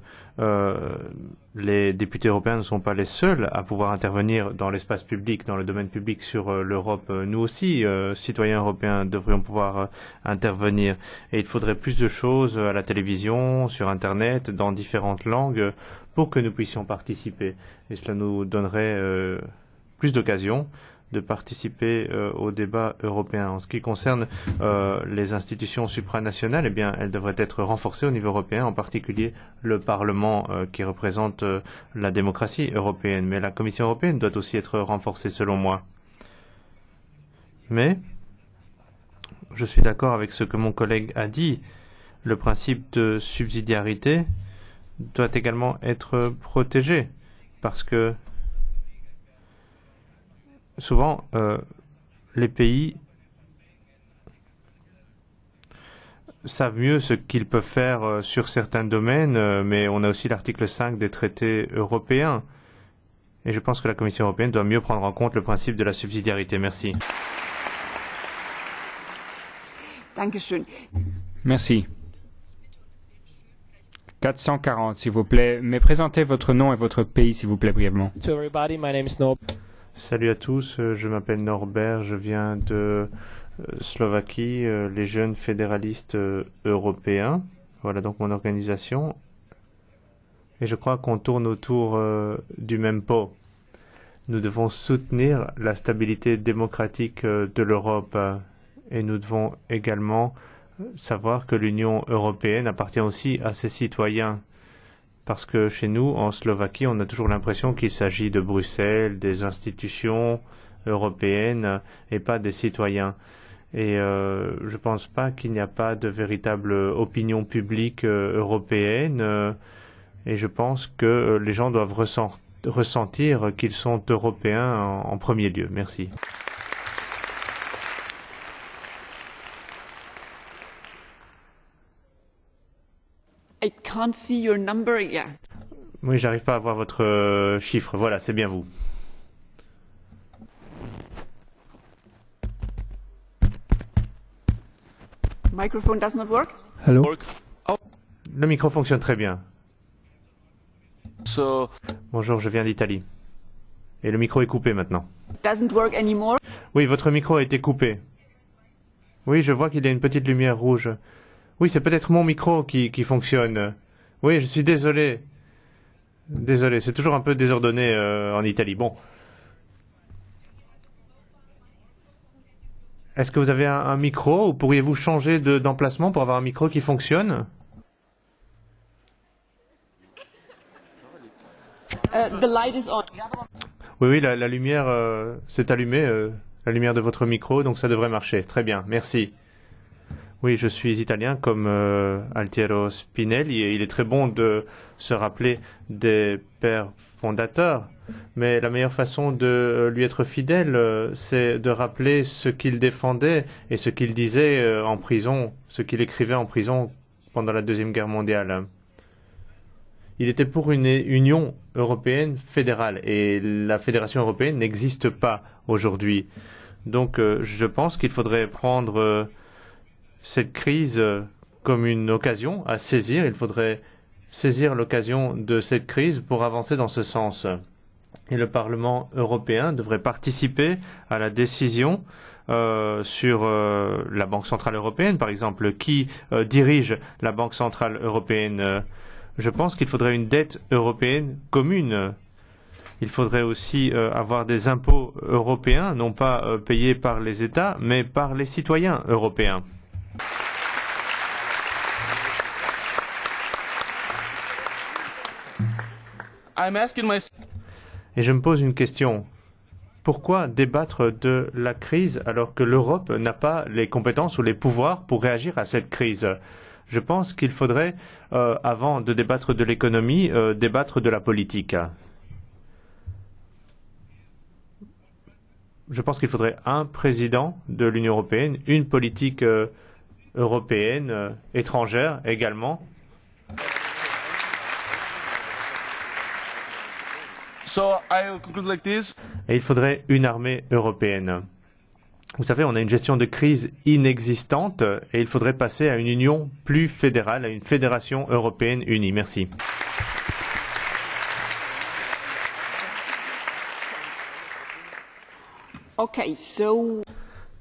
Speaker 2: les députés européens ne sont pas les seuls à pouvoir intervenir dans l'espace public, dans le domaine public sur l'Europe. Nous aussi, citoyens européens, devrions pouvoir intervenir. Et il faudrait plus de choses à la télévision, sur Internet, dans différentes langues, pour que nous puissions participer. Et cela nous donnerait plus d'occasions de participer au débat européen. En ce qui concerne les institutions supranationales, eh bien, elles devraient être renforcées au niveau européen, en particulier le Parlement qui représente la démocratie européenne. Mais la Commission européenne doit aussi être renforcée, selon moi. Mais je suis d'accord avec ce que mon collègue a dit. Le principe de subsidiarité doit également être protégé, parce que souvent, les pays savent mieux ce qu'ils peuvent faire sur certains domaines, mais on a aussi l'article 5 des traités européens. Et je pense que la Commission européenne doit mieux prendre en compte le principe de la subsidiarité. Merci.
Speaker 3: Merci. 440, s'il vous plaît. Mais présentez votre nom et votre pays, s'il vous plaît, brièvement.
Speaker 8: To everybody, my name is Nob.
Speaker 2: Salut à tous, je m'appelle Norbert, je viens de Slovaquie, les jeunes fédéralistes européens. Voilà donc mon organisation. Et je crois qu'on tourne autour du même pot. Nous devons soutenir la stabilité démocratique de l'Europe et nous devons également savoir que l'Union européenne appartient aussi à ses citoyens. Parce que chez nous, en Slovaquie, on a toujours l'impression qu'il s'agit de Bruxelles, des institutions européennes et pas des citoyens. Et je ne pense pas qu'il n'y a pas de véritable opinion publique européenne. Et je pense que les gens doivent ressentir qu'ils sont européens en premier lieu. Merci.
Speaker 1: I can't see your number. Yeah.
Speaker 2: Oui, j'arrive pas à voir votre chiffre. Voilà, c'est bien vous.
Speaker 1: Microphone does not work.
Speaker 8: Hello.
Speaker 2: Le micro fonctionne très bien. Bonjour, je viens d'Italie. Et le micro est coupé maintenant.
Speaker 1: Doesn't work anymore.
Speaker 2: Oui, votre micro a été coupé. Oui, je vois qu'il y a une petite lumière rouge. Oui, c'est peut-être mon micro qui fonctionne. Oui, je suis désolé. Désolé, c'est toujours un peu désordonné en Italie. Bon. Est-ce que vous avez un micro ou pourriez-vous changer d'emplacement pour avoir un micro qui fonctionne?
Speaker 1: The light is on.
Speaker 2: Oui, la lumière s'est allumée, la lumière de votre micro, donc ça devrait marcher. Très bien, merci. Oui, je suis italien comme Altiero Spinelli et il est très bon de se rappeler des pères fondateurs. Mais la meilleure façon de lui être fidèle, c'est de rappeler ce qu'il défendait et ce qu'il disait en prison, ce qu'il écrivait en prison pendant la Deuxième Guerre mondiale. Il était pour une Union européenne fédérale et la Fédération européenne n'existe pas aujourd'hui. Donc je pense qu'il faudrait prendre cette crise comme une occasion à saisir. Il faudrait saisir l'occasion de cette crise pour avancer dans ce sens. Et le Parlement européen devrait participer à la décision sur la Banque centrale européenne, par exemple. Qui dirige la Banque centrale européenne? Je pense qu'il faudrait une dette européenne commune. Il faudrait aussi avoir des impôts européens, non pas payés par les États, mais par les citoyens européens. Et je me pose une question. Pourquoi débattre de la crise alors que l'Europe n'a pas les compétences ou les pouvoirs pour réagir à cette crise? Je pense qu'il faudrait, avant de débattre de l'économie, débattre de la politique. je pense qu'il faudrait un président de l'Union européenne, une politique européenne étrangère également.
Speaker 8: So I conclude like this.
Speaker 2: Et il faudrait une armée européenne. Vous savez, on a une gestion de crise inexistante et il faudrait passer à une union plus fédérale, à une fédération européenne unie. Merci.
Speaker 1: Okay, so...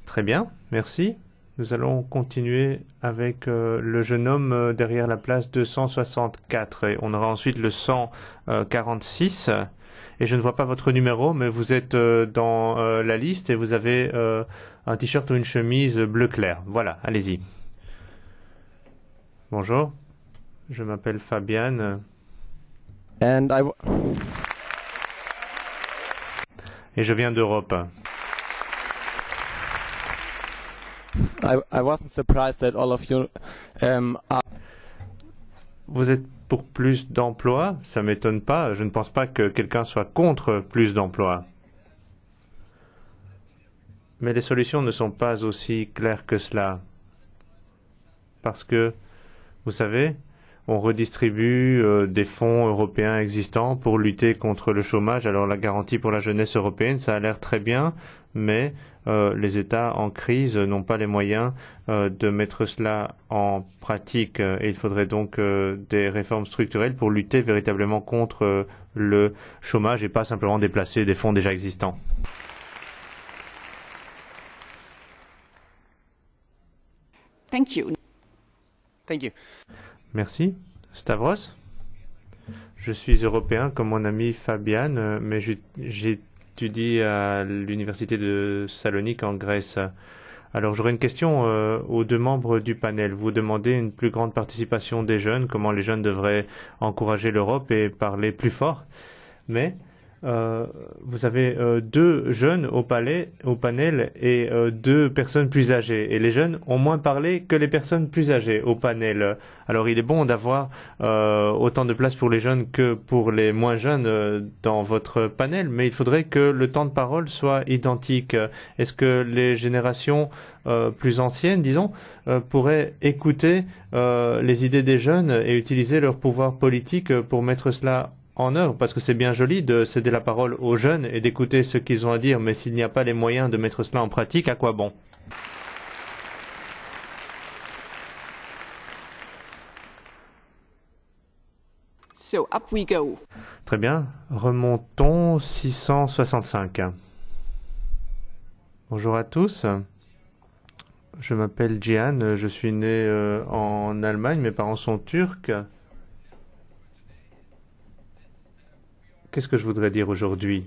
Speaker 2: Très bien, merci. Nous allons continuer avec le jeune homme derrière la place 264 et on aura ensuite le 146. Et je ne vois pas votre numéro, mais vous êtes dans la liste et vous avez un t-shirt ou une chemise bleu clair. Voilà, allez-y. Bonjour, je m'appelle Fabian. Et je viens d'Europe.
Speaker 9: I wasn't surprised that all of you are...
Speaker 2: Vous êtes pour plus d'emplois? Ça m'étonne pas. Je ne pense pas que quelqu'un soit contre plus d'emplois. Mais les solutions ne sont pas aussi claires que cela. Parce que, vous savez, on redistribue des fonds européens existants pour lutter contre le chômage. Alors la garantie pour la jeunesse européenne, ça a l'air très bien, mais les États en crise n'ont pas les moyens de mettre cela en pratique. Et il faudrait donc des réformes structurelles pour lutter véritablement contre le chômage et pas simplement déplacer des fonds déjà existants.
Speaker 1: Thank you.
Speaker 7: Thank you.
Speaker 2: Merci. Stavros? Je suis européen comme mon ami Fabian, mais j'étudie à l'université de Salonique en Grèce. Alors j'aurais une question aux deux membres du panel. Vous demandez une plus grande participation des jeunes, comment les jeunes devraient encourager l'Europe et parler plus fort. Mais vous avez deux jeunes au panel et deux personnes plus âgées. Et les jeunes ont moins parlé que les personnes plus âgées au panel. Alors il est bon d'avoir autant de place pour les jeunes que pour les moins jeunes dans votre panel, mais il faudrait que le temps de parole soit identique. Est-ce que les générations plus anciennes, disons, pourraient écouter les idées des jeunes et utiliser leur pouvoir politique pour mettre cela en œuvre, parce que c'est bien joli de céder la parole aux jeunes et d'écouter ce qu'ils ont à dire, mais s'il n'y a pas les moyens de mettre cela en pratique, à quoi bon?
Speaker 1: So, up we go.
Speaker 2: Très bien, remontons 665. Bonjour à tous. Je m'appelle Gian, je suis né en Allemagne, mes parents sont turcs. Qu'est-ce que je voudrais dire aujourd'hui?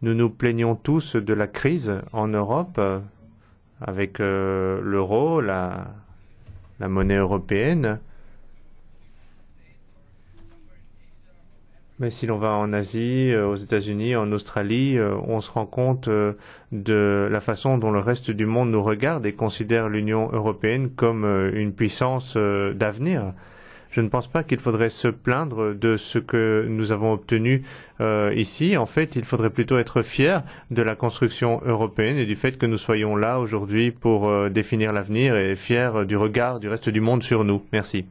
Speaker 2: Nous nous plaignons tous de la crise en Europe avec l'euro, la monnaie européenne. Mais si l'on va en Asie, aux États-Unis, en Australie, on se rend compte de la façon dont le reste du monde nous regarde et considère l'Union européenne comme une puissance d'avenir. Je ne pense pas qu'il faudrait se plaindre de ce que nous avons obtenu ici. En fait, il faudrait plutôt être fier de la construction européenne et du fait que nous soyons là aujourd'hui pour définir l'avenir et fier du regard du reste du monde sur nous. Merci.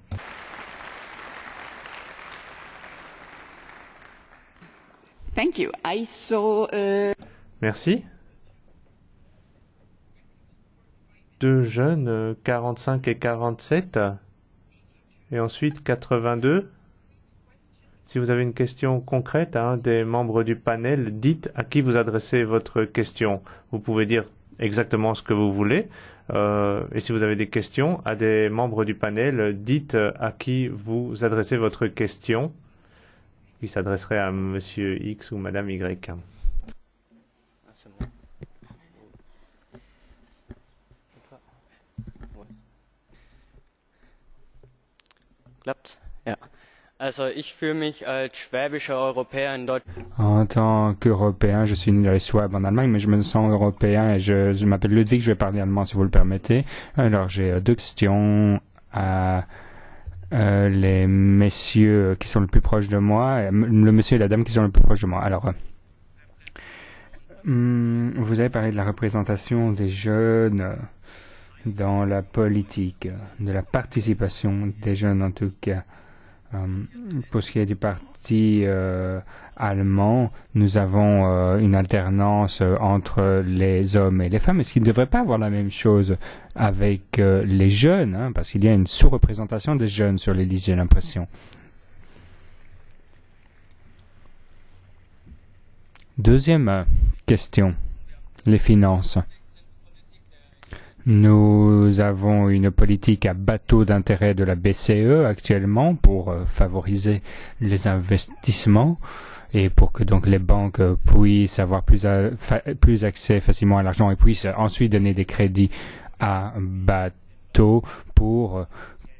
Speaker 1: Thank you. I saw...
Speaker 2: Merci. Deux jeunes, 45 et 47. Et ensuite 82. Si vous avez une question concrète à un des membres du panel, dites à qui vous adressez votre question. Vous pouvez dire exactement ce que vous voulez. Et si vous avez des questions à des membres du panel, dites à qui vous adressez votre question, qui s'adresserait à Monsieur X ou Madame Y.
Speaker 10: Klappt? Ja. Also ich fühle mich als schwäbischer Europäer in Deutschland.
Speaker 3: En tant qu'Européen, je suis né à Schwab en Allemagne, mais je me sens européen et je m'appelle Ludwig, je vais parler allemand si vous le permettez. Alors j'ai deux questions à les messieurs qui sont le plus proches de moi, le monsieur et la dame qui sont le plus proches de moi. Alors, Vous avez parlé de la représentation des jeunes dans la politique, de la participation des jeunes en tout cas. Pour ce qui est du parti allemand, nous avons une alternance entre les hommes et les femmes. Est-ce qu'il ne devrait pas avoir la même chose avec les jeunes, hein, parce qu'il y a une sous-représentation des jeunes sur les listes, j'ai l'impression. Deuxième question, les finances. Nous avons une politique à bateau d'intérêt de la BCE actuellement pour favoriser les investissements et pour que donc les banques puissent avoir plus accès facilement à l'argent et puissent ensuite donner des crédits à bateau pour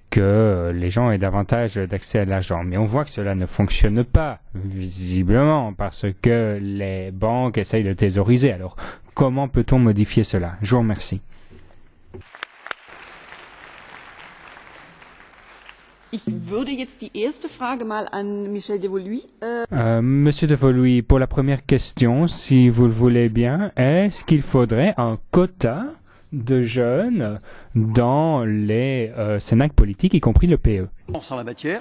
Speaker 3: que les gens aient davantage d'accès à l'argent. Mais on voit que cela ne fonctionne pas, visiblement, parce que les banques essayent de thésauriser. Alors, comment peut-on modifier cela? Je vous remercie.
Speaker 1: Ich würde jetzt die erste Frage mal an Michel Devoluy.
Speaker 3: Monsieur Devoluy, pour la première question, si vous le voulez bien, est-ce qu'il faudrait un quota de jeunes dans les cénacles politiques, y compris le PE?
Speaker 4: En la matière,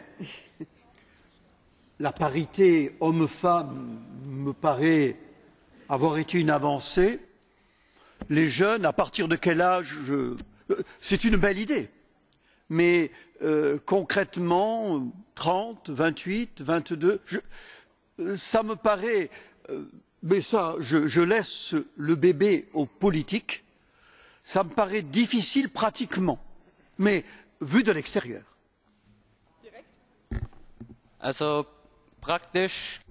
Speaker 4: la parité homme-femme me paraît avoir été une avancée. Les jeunes, à partir de quel âge c'est une belle idée. Mais concrètement, 30, 28, 22, ça me paraît, mais ça, je laisse le bébé aux politiques, ça me paraît difficile pratiquement, mais vu de l'extérieur.
Speaker 10: Also praktisch.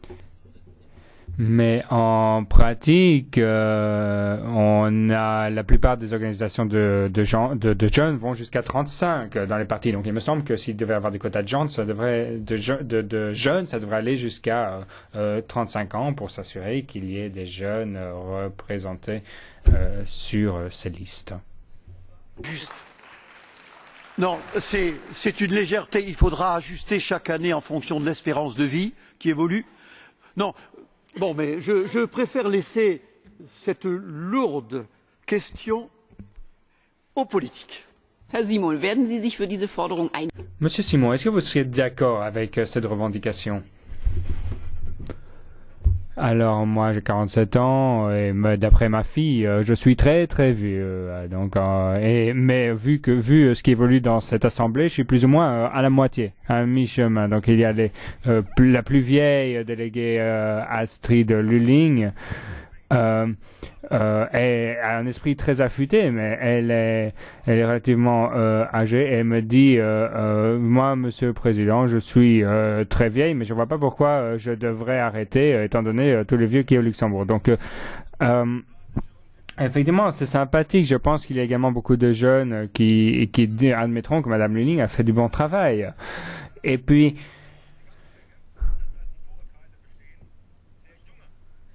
Speaker 3: Mais en pratique, on a la plupart des organisations de jeunes vont jusqu'à 35 dans les partis. Donc il me semble que s'il devait y avoir des quotas de jeunes, ça devrait jeunes, ça devrait aller jusqu'à 35 ans pour s'assurer qu'il y ait des jeunes représentés sur ces listes.
Speaker 4: Non, c'est une légèreté. Il faudra ajuster chaque année en fonction de l'espérance de vie qui évolue. Non. Bon, mais je préfère laisser cette lourde question aux politiques.
Speaker 1: Herr Simon, werden Sie sich für diese Forderung ein?
Speaker 3: Monsieur Simon, est-ce que vous seriez d'accord avec cette revendication? Alors, moi, j'ai 47 ans et d'après ma fille, je suis très très vieux. Donc, mais vu ce qui évolue dans cette assemblée, je suis plus ou moins à la moitié, à mi-chemin. Donc, il y a la plus vieille déléguée Astrid Lulling. A un esprit très affûté, mais elle est relativement âgée et elle me dit moi, Monsieur le Président, je suis très vieille, mais je ne vois pas pourquoi je devrais arrêter étant donné tous les vieux qui est au Luxembourg. Donc effectivement, c'est sympathique. Je pense qu'il y a également beaucoup de jeunes qui admettront que Madame Lulling a fait du bon travail. Et puis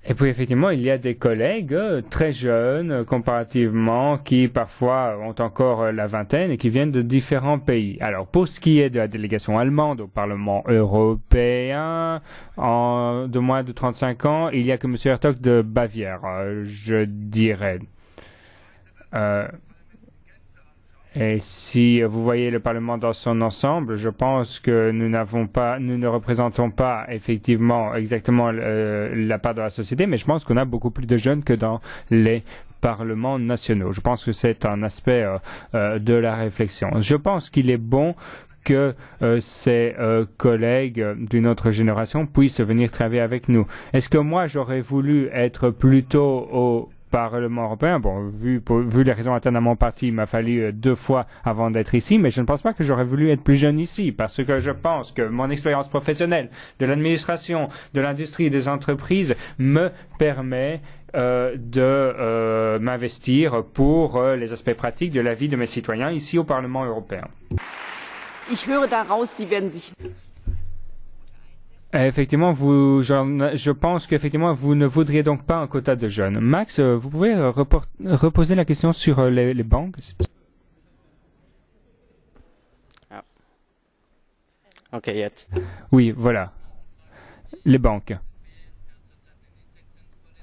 Speaker 3: effectivement, il y a des collègues très jeunes comparativement qui parfois ont encore la vingtaine et qui viennent de différents pays. Alors pour ce qui est de la délégation allemande au Parlement européen, de moins de 35 ans, il n'y a que M. Hertog de Bavière, je dirais. Et si vous voyez le Parlement dans son ensemble, je pense que nous ne représentons pas effectivement exactement la part de la société, mais je pense qu'on a beaucoup plus de jeunes que dans les parlements nationaux. Je pense que c'est un aspect de la réflexion. Je pense qu'il est bon que ces collègues d'une autre génération puissent venir travailler avec nous. Est-ce que moi, j'aurais voulu être plutôt au Parlement européen? Bon, vu les raisons internes à mon parti, il m'a fallu 2 fois avant d'être ici, mais je ne pense pas que j'aurais voulu être plus jeune ici, parce que je pense que mon expérience professionnelle de l'administration, de l'industrie et des entreprises me permet de m'investir pour les aspects pratiques de la vie de mes citoyens ici au Parlement européen.
Speaker 1: Ich höre daraus, Sie werden sich...
Speaker 3: Effectivement, je pense qu'effectivement, vous ne voudriez donc pas un quota de jeunes. Max, vous pouvez reposer la question sur les banques?
Speaker 10: Ah. Ok, jetzt.
Speaker 3: Oui, voilà. Les banques.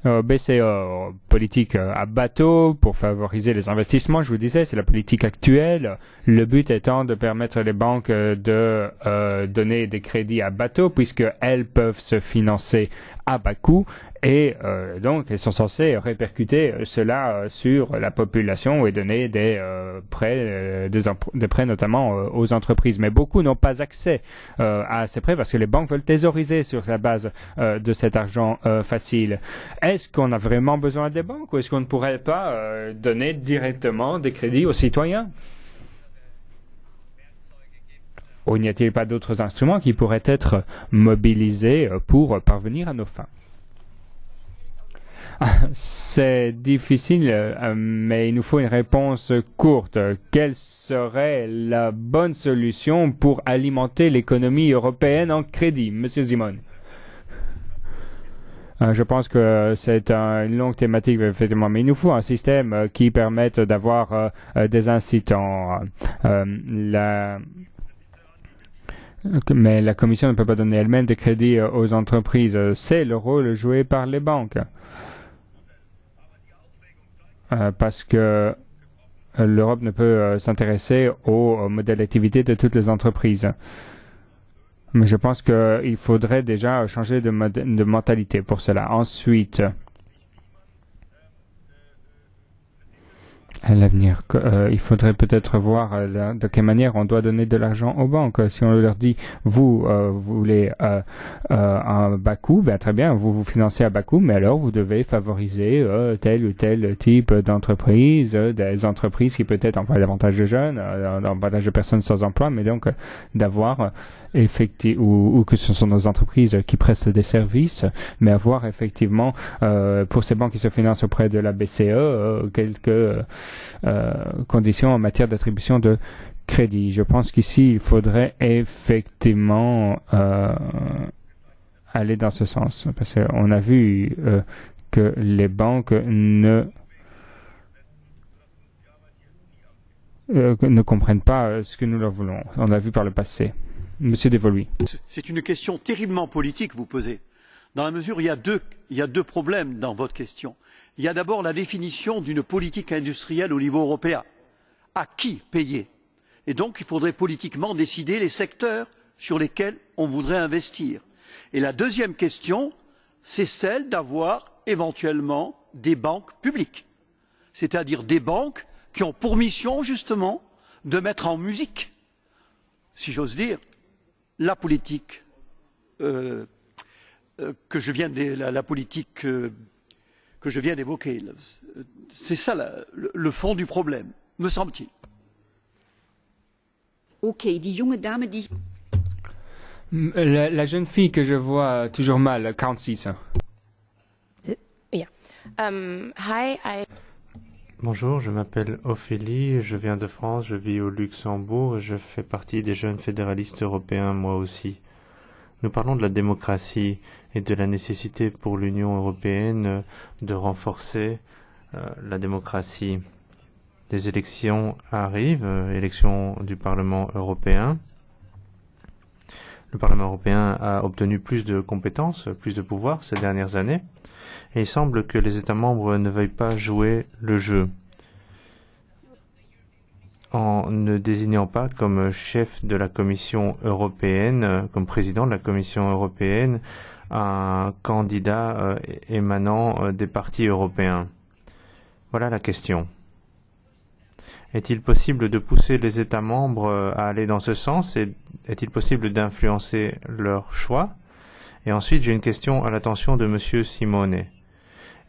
Speaker 3: BCE, politique à bateau pour favoriser les investissements, je vous disais, c'est la politique actuelle. Le but étant de permettre les banques de donner des crédits à bateau puisqu'elles peuvent se financer à bas coût et donc elles sont censées répercuter cela sur la population et donner des prêts, des prêts notamment aux entreprises. Mais beaucoup n'ont pas accès à ces prêts parce que les banques veulent thésauriser sur la base de cet argent facile. Est-ce qu'on a vraiment besoin des banques ou est-ce qu'on ne pourrait pas donner directement des crédits aux citoyens? Ou n'y a-t-il pas d'autres instruments qui pourraient être mobilisés pour parvenir à nos fins? C'est difficile, mais il nous faut une réponse courte. Quelle serait la bonne solution pour alimenter l'économie européenne en crédit, Monsieur Simon? Je pense que c'est une longue thématique, effectivement, mais il nous faut un système qui permette d'avoir des incitants. Mais la Commission ne peut pas donner elle-même des crédits aux entreprises. C'est le rôle joué par les banques. Parce que l'Europe ne peut s'intéresser au modèle d'activité de toutes les entreprises. Mais je pense qu'il faudrait déjà changer de mentalité pour cela. Ensuite, à l'avenir, il faudrait peut-être voir de quelle manière on doit donner de l'argent aux banques. Si on leur dit, vous voulez un bas coût, ben très bien, vous vous financez à bas coût, mais alors vous devez favoriser tel ou tel type d'entreprise, des entreprises qui peut-être emploient davantage de jeunes, davantage de personnes sans emploi, mais donc d'avoir ou que ce sont nos entreprises qui prestent des services, mais avoir effectivement pour ces banques qui se financent auprès de la BCE quelques conditions en matière d'attribution de crédit. Je pense qu'ici, il faudrait effectivement aller dans ce sens. Parce qu'on a vu que les banques ne comprennent pas ce que nous leur voulons. On l'a vu par le passé. Monsieur Devoluy.
Speaker 4: C'est une question terriblement politique que vous posez. Dans la mesure où il y a deux problèmes dans votre question. Il y a d'abord la définition d'une politique industrielle au niveau européen. À qui payer? Et donc, il faudrait politiquement décider les secteurs sur lesquels on voudrait investir. Et la deuxième question, c'est celle d'avoir éventuellement des banques publiques. C'est-à-dire des banques qui ont pour mission, justement, de mettre en musique, si j'ose dire, la politique que je viens d'évoquer. C'est ça le fond du problème, me semble-t-il.
Speaker 1: Ok, die junge dame, die...
Speaker 3: La jeune fille que je vois toujours mal, 46.
Speaker 11: Yeah. Hi,
Speaker 2: Bonjour, je m'appelle Ophélie, je viens de France, je vis au Luxembourg et je fais partie des jeunes fédéralistes européens, moi aussi. Nous parlons de la démocratie et de la nécessité pour l'Union européenne de renforcer la démocratie. Les élections arrivent, élections du Parlement européen. Le Parlement européen a obtenu plus de compétences, plus de pouvoirs ces dernières années, et il semble que les États membres ne veuillent pas jouer le jeu. En ne désignant pas comme chef de la Commission européenne, comme président de la Commission européenne, un candidat émanant des partis européens. Voilà la question. Est-il possible de pousser les États membres à aller dans ce sens et est-il possible d'influencer leur choix? Et ensuite, j'ai une question à l'attention de M. Simone.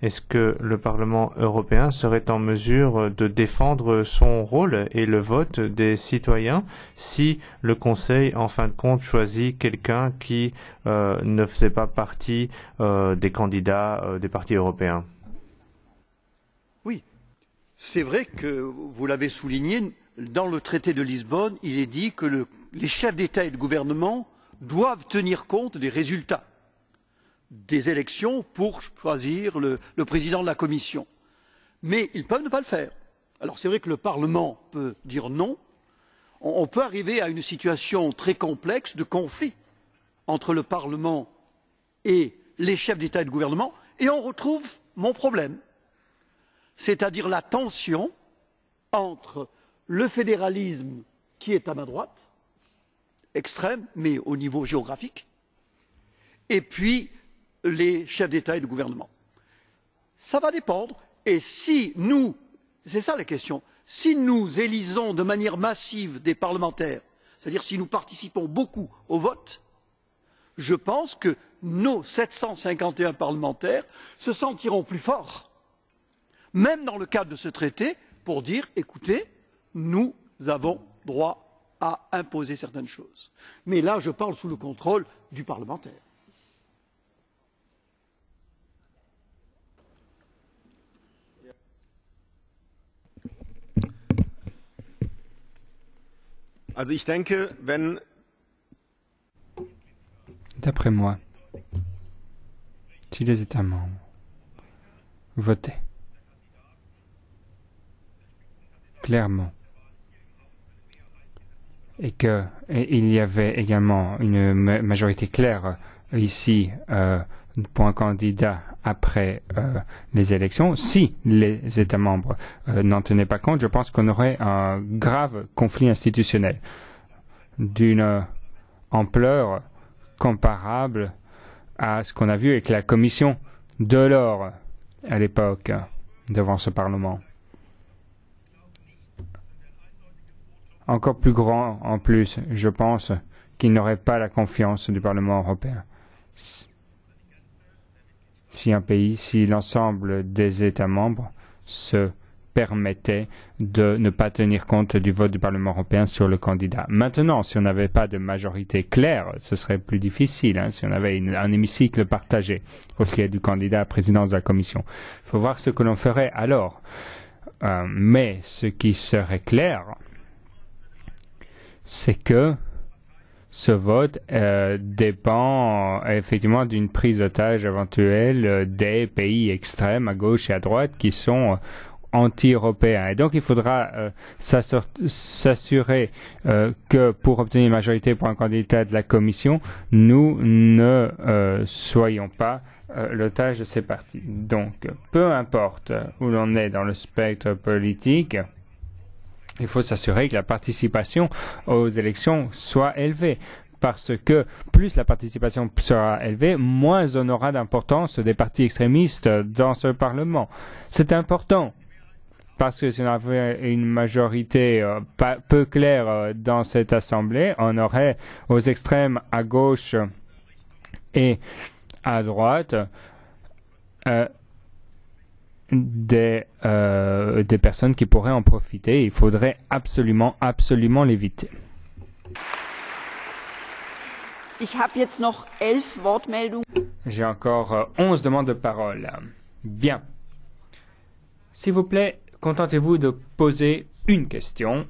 Speaker 2: Est-ce que le Parlement européen serait en mesure de défendre son rôle et le vote des citoyens si le Conseil, en fin de compte, choisit quelqu'un qui ne faisait pas partie des candidats des partis européens?
Speaker 4: Oui, c'est vrai que vous l'avez souligné, dans le traité de Lisbonne, il est dit que les chefs d'État et de gouvernement doivent tenir compte des résultats des élections pour choisir le président de la Commission. Mais ils peuvent ne pas le faire. Alors c'est vrai que le Parlement peut dire non. On peut arriver à une situation très complexe de conflit entre le Parlement et les chefs d'État et de gouvernement, et on retrouve mon problème, c'est-à-dire la tension entre le fédéralisme qui est à ma droite, extrême, mais au niveau géographique, et puis les chefs d'État et de gouvernement. Ça va dépendre, et si nous, c'est ça la question, si nous élisons de manière massive des parlementaires, c'est-à-dire si nous participons beaucoup au vote, je pense que nos 751 parlementaires se sentiront plus forts, même dans le cadre de ce traité, pour dire écoutez, nous avons droit à imposer certaines choses. Mais là, je parle sous le contrôle du parlementaire.
Speaker 12: Also ich denke, wenn
Speaker 3: D'après moi, si les États membres votaient clairement et qu'il y avait également une majorité claire ici pour un candidat après les élections, si les États membres n'en tenaient pas compte, je pense qu'on aurait un grave conflit institutionnel d'une ampleur comparable à ce qu'on a vu avec la commission Delors à l'époque devant ce Parlement. Encore plus grand en plus, je pense qu'il n'aurait pas la confiance du Parlement européen. Si un pays, si l'ensemble des États membres se permettait de ne pas tenir compte du vote du Parlement européen sur le candidat. Maintenant, si on n'avait pas de majorité claire, ce serait plus difficile, si on avait un hémicycle partagé au sujet du candidat à la présidence de la Commission. Il faut voir ce que l'on ferait alors. Mais ce qui serait clair, c'est que ce vote dépend effectivement d'une prise d'otage éventuelle des pays extrêmes à gauche et à droite qui sont anti-européens. Et donc il faudra s'assurer que pour obtenir une majorité pour un candidat de la Commission, nous ne soyons pas l'otage de ces partis. Donc peu importe où l'on est dans le spectre politique, il faut s'assurer que la participation aux élections soit élevée. Parce que plus la participation sera élevée, moins on aura d'importance des partis extrémistes dans ce Parlement. C'est important. Parce que si on avait une majorité peu claire dans cette Assemblée, on aurait aux extrêmes à gauche et à droite des personnes qui pourraient en profiter. Il faudrait absolument l'éviter. J'ai encore 11 demandes de parole. Bien. S'il vous plaît, contentez-vous de poser une question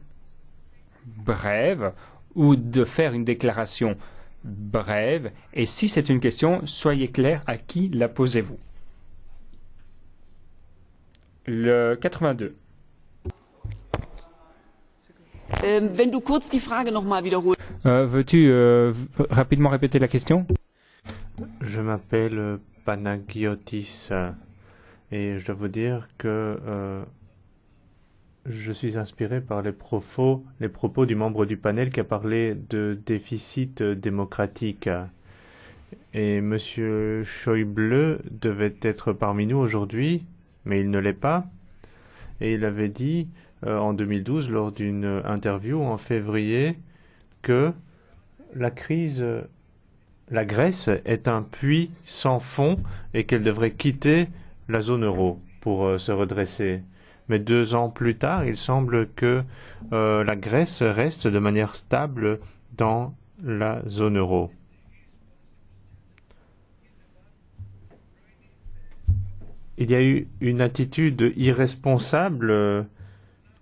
Speaker 3: brève ou de faire une déclaration brève. Et si c'est une question, soyez clair à qui la posez-vous. Le 82.
Speaker 1: Wenn du kurz die Frage noch mal wiederholst.
Speaker 3: Veux-tu rapidement répéter la question?
Speaker 2: Je m'appelle Panagiotis et je dois vous dire que je suis inspiré par les propos du membre du panel qui a parlé de déficit démocratique. Et M. Schäuble devait être parmi nous aujourd'hui, mais il ne l'est pas. Et il avait dit en 2012, lors d'une interview en février, que la Grèce est un puits sans fond et qu'elle devrait quitter la zone euro pour se redresser. Mais 2 ans plus tard, il semble que la Grèce reste de manière stable dans la zone euro. Il y a eu une attitude irresponsable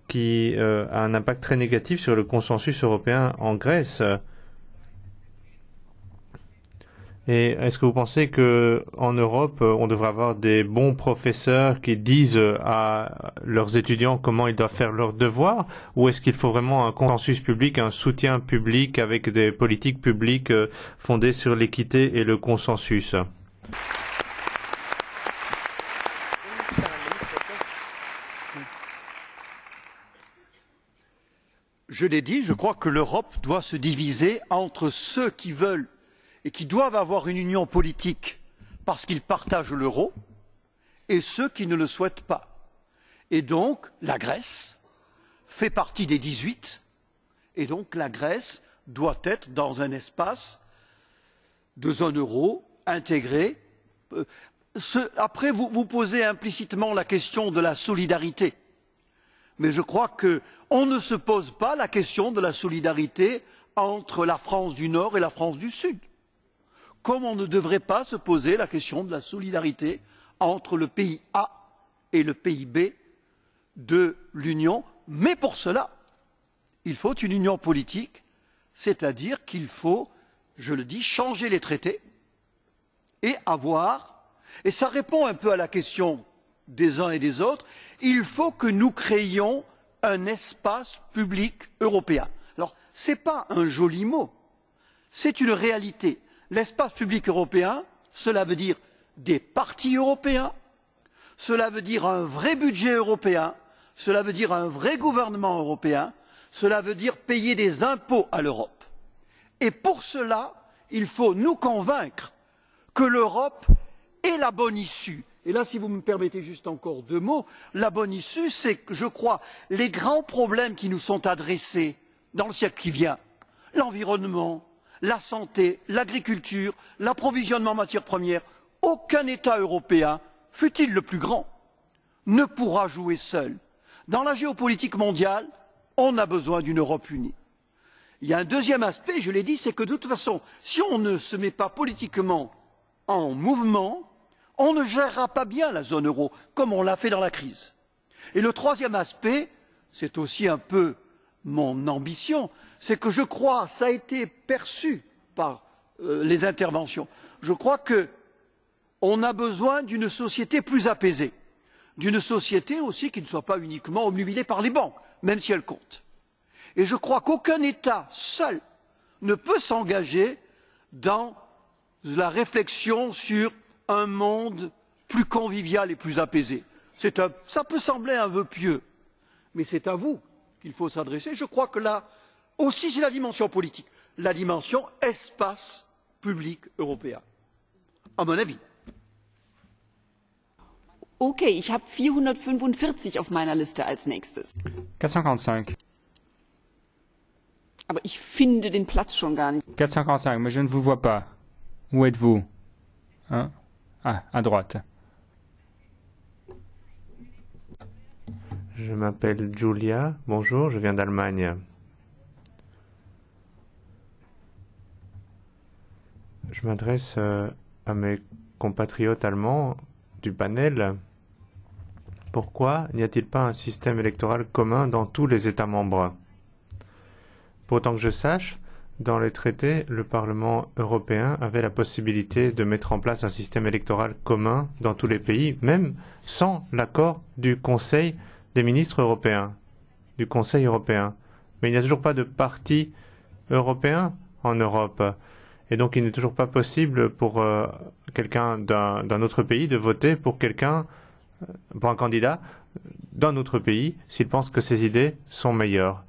Speaker 2: qui a un impact très négatif sur le consensus européen en Grèce. Et est-ce que vous pensez qu'en Europe, on devrait avoir des bons professeurs qui disent à leurs étudiants comment ils doivent faire leurs devoirs, ou est-ce qu'il faut vraiment un consensus public, un soutien public avec des politiques publiques fondées sur l'équité et le consensus?
Speaker 4: je l'ai dit, je crois que l'Europe doit se diviser entre ceux qui veulent et qui doivent avoir une union politique parce qu'ils partagent l'euro et ceux qui ne le souhaitent pas. Et donc, la Grèce fait partie des 18 et donc la Grèce doit être dans un espace de zone euro intégré. Après, vous posez implicitement la question de la solidarité. Mais je crois qu'on ne se pose pas la question de la solidarité entre la France du Nord et la France du Sud. Comme on ne devrait pas se poser la question de la solidarité entre le pays A et le pays B de l'Union. Mais pour cela, il faut une union politique, c'est-à-dire qu'il faut, je le dis, changer les traités et avoir, et ça répond un peu à la question des uns et des autres, il faut que nous créions un espace public européen. Alors, ce n'est pas un joli mot, c'est une réalité. L'espace public européen, cela veut dire des partis européens, cela veut dire un vrai budget européen, cela veut dire un vrai gouvernement européen, cela veut dire payer des impôts à l'Europe. Et pour cela, il faut nous convaincre que l'Europe est la bonne issue. Et là, si vous me permettez juste encore 2 mots, la bonne issue, c'est que, je crois, les grands problèmes qui nous sont adressés dans le siècle qui vient, l'environnement, la santé, l'agriculture, l'approvisionnement en matières premières, aucun État européen, fût-il le plus grand, ne pourra jouer seul. Dans la géopolitique mondiale, on a besoin d'une Europe unie. Il y a un deuxième aspect, je l'ai dit, c'est que de toute façon, si on ne se met pas politiquement en mouvement, on ne gérera pas bien la zone euro, comme on l'a fait dans la crise. Et le troisième aspect, c'est aussi un peu mon ambition, c'est que je crois, ça a été perçu par les interventions, je crois qu'on a besoin d'une société plus apaisée, d'une société aussi qui ne soit pas uniquement obnubilée par les banques, même si elles comptent. Et je crois qu'aucun État seul ne peut s'engager dans la réflexion sur un monde plus convivial et plus apaisé. Ça peut sembler un vœu pieux, mais c'est à vous qu'il faut s'adresser. Je crois que là aussi c'est la dimension politique, la dimension espace public européen, à mon avis.
Speaker 1: Okay, ich habe 445 auf meiner Liste als nächstes.
Speaker 3: 445.
Speaker 1: Aber ich finde den Platz schon gar nicht.
Speaker 3: 445, mais je ne vous vois pas. Où êtes-vous? Hein? Ah, à droite.
Speaker 2: Je m'appelle Julia. Bonjour, je viens d'Allemagne. Je m'adresse à mes compatriotes allemands du panel. Pourquoi n'y a-t-il pas un système électoral commun dans tous les États membres? Pour autant que je sache, dans les traités, le Parlement européen avait la possibilité de mettre en place un système électoral commun dans tous les pays, même sans l'accord du Conseil des ministres européens, du Conseil européen. Mais il n'y a toujours pas de parti européen en Europe. Et donc il n'est toujours pas possible pour quelqu'un d'un autre pays de voter pour pour un candidat d'un autre pays s'il pense que ses idées sont meilleures.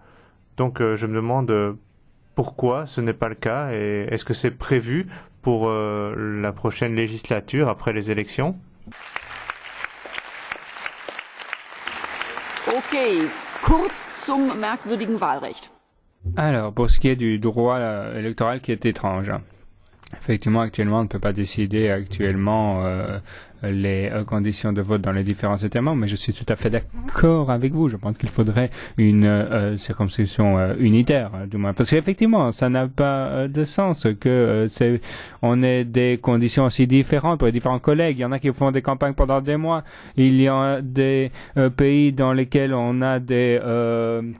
Speaker 2: Donc je me demande pourquoi ce n'est pas le cas et est-ce que c'est prévu pour la prochaine législature après les élections?
Speaker 1: Okay, kurz zum merkwürdigen Wahlrecht.
Speaker 3: Alors, pour ce qui est du droit électoral qui est étrange, effectivement, actuellement, on ne peut pas décider actuellement les conditions de vote dans les différents États membres, mais je suis tout à fait d'accord avec vous. Je pense qu'il faudrait une circonscription unitaire, du moins, parce qu'effectivement, ça n'a pas de sens que on ait des conditions aussi différentes pour les différents collègues. Il y en a qui font des campagnes pendant des mois. Il y a des pays dans lesquels on a des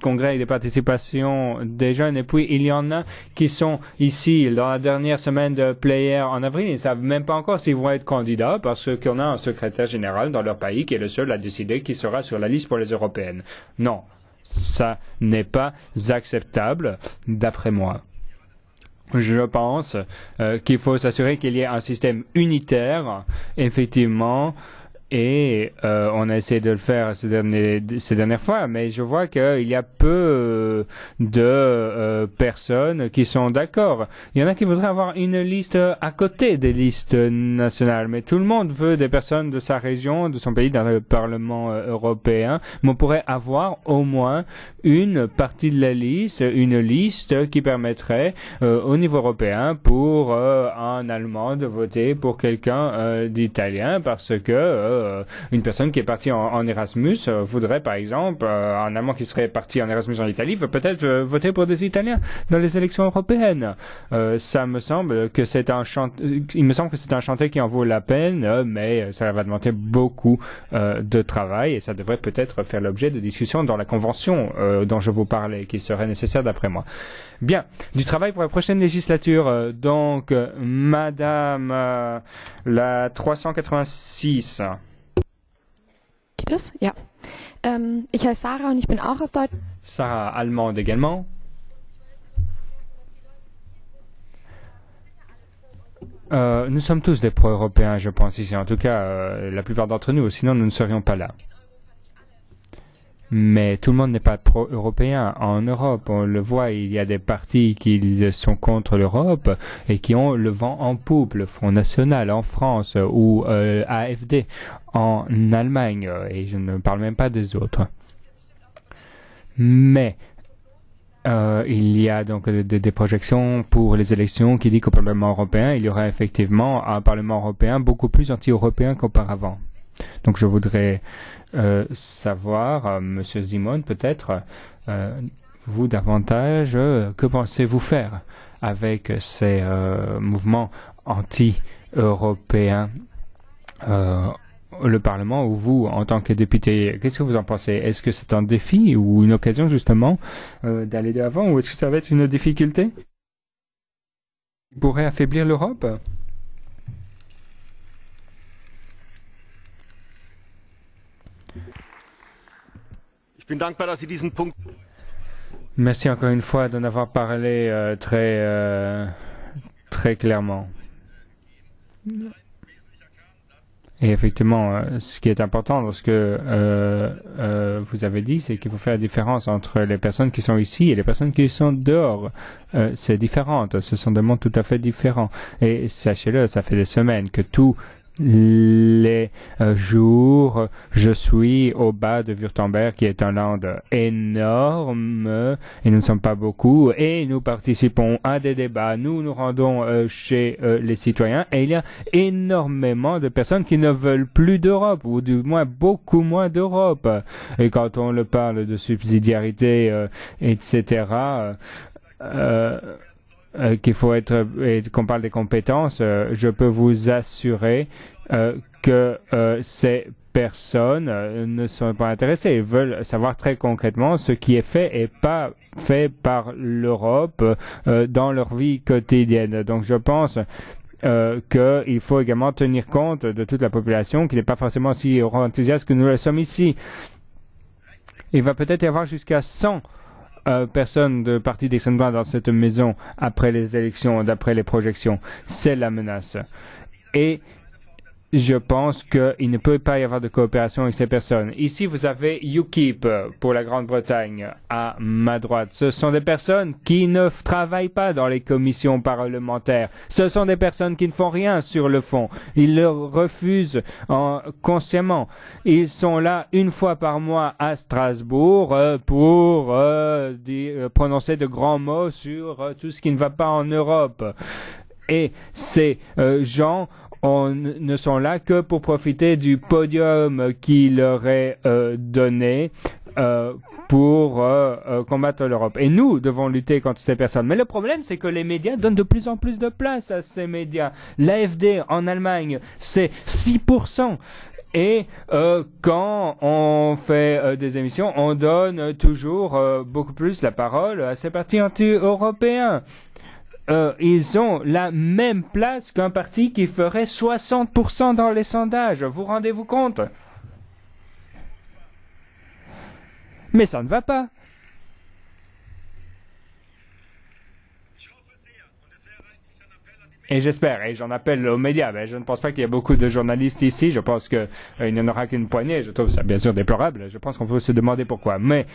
Speaker 3: congrès et des participations des jeunes, et puis il y en a qui sont ici dans la dernière semaine de Player en avril. Ils ne savent même pas encore s'ils vont être candidats parce qu'on a un secrétaire général dans leur pays qui est le seul à décider qui sera sur la liste pour les européennes. Non, ça n'est pas acceptable, d'après moi. Je pense qu'il faut s'assurer qu'il y ait un système unitaire, effectivement, Et on a essayé de le faire ces dernières fois, mais je vois qu'il y a peu de personnes qui sont d'accord. Il y en a qui voudraient avoir une liste à côté des listes nationales, mais tout le monde veut des personnes de sa région, de son pays, dans le Parlement européen. Mais on pourrait avoir au moins une partie de la liste, une liste qui permettrait au niveau européen pour un Allemand de voter pour quelqu'un d'italien, parce que une personne qui est partie en Erasmus voudrait, par exemple, un Allemand qui serait parti en Erasmus en Italie veut peut-être voter pour des Italiens dans les élections européennes. Ça me semble que c'est il me semble que c'est un chantier qui en vaut la peine, mais ça va demander beaucoup de travail et ça devrait peut-être faire l'objet de discussions dans la convention dont je vous parlais, qui serait nécessaire d'après moi. Bien, du travail pour la prochaine législature. Donc, Madame la 386.
Speaker 13: Geht das? Ja. Ich heiße Sarah und ich bin auch aus Deutschland.
Speaker 3: Sarah, allemande également. Nous sommes tous des pro-européens, je pense, ici. En tout cas, la plupart d'entre nous, sinon nous ne serions pas là. Mais tout le monde n'est pas pro-européen. En Europe, on le voit, il y a des partis qui sont contre l'Europe et qui ont le vent en poupe, le Front National en France ou AfD en Allemagne, et je ne parle même pas des autres. Mais il y a donc des projections pour les élections qui disent qu'au Parlement européen, il y aura effectivement un Parlement européen beaucoup plus anti-européen qu'auparavant. Donc je voudrais savoir, Monsieur Simon, peut-être, vous davantage, que pensez-vous faire avec ces mouvements anti-européens le Parlement ou vous, en tant que député, qu'est-ce que vous en pensez? Est-ce que c'est un défi ou une occasion justement d'aller de l'avant ou est-ce que ça va être une difficulté qui pourrait affaiblir l'Europe? Merci encore une fois d'en avoir parlé très clairement. Et effectivement, ce qui est important dans ce que vous avez dit, c'est qu'il faut faire la différence entre les personnes qui sont ici et les personnes qui sont dehors. C'est différent, ce sont des mondes tout à fait différents. Et sachez-le, ça fait des semaines que tous les jours, je suis au bas de Württemberg, qui est un land énorme, et nous ne sommes pas beaucoup, et nous participons à des débats, nous nous rendons chez les citoyens, et il y a énormément de personnes qui ne veulent plus d'Europe, ou du moins beaucoup moins d'Europe. Et quand on le parle de subsidiarité, etc., qu'il faut être et qu'on parle des compétences, je peux vous assurer que ces personnes ne sont pas intéressées. Ils veulent savoir très concrètement ce qui est fait et pas fait par l'Europe dans leur vie quotidienne. Donc je pense qu'il faut également tenir compte de toute la population qui n'est pas forcément aussi euro-enthousiaste que nous le sommes ici. Il va peut-être y avoir jusqu'à 100 personnes de parti d'extrême droite dans cette maison après les élections, d'après les projections. C'est la menace. Et je pense qu'il ne peut pas y avoir de coopération avec ces personnes. Ici, vous avez UKIP pour la Grande-Bretagne à ma droite. Ce sont des personnes qui ne travaillent pas dans les commissions parlementaires. Ce sont des personnes qui ne font rien sur le fond. Ils le refusent consciemment. Ils sont là une fois par mois à Strasbourg pour prononcer de grands mots sur tout ce qui ne va pas en Europe. Et ces gens ne sont là que pour profiter du podium qui leur est donné pour combattre l'Europe. Et nous devons lutter contre ces personnes. Mais le problème, c'est que les médias donnent de plus en plus de place à ces médias. L'AfD en Allemagne, c'est 6%. Et quand on fait des émissions, on donne toujours beaucoup plus la parole à ces partis anti-européens. Ils ont la même place qu'un parti qui ferait 60% dans les sondages. Vous rendez-vous compte? Mais ça ne va pas. Et j'espère, et j'en appelle aux médias, mais je ne pense pas qu'il y a beaucoup de journalistes ici, je pense qu'il n'y en aura qu'une poignée, je trouve ça bien sûr déplorable, je pense qu'on peut se demander pourquoi, mais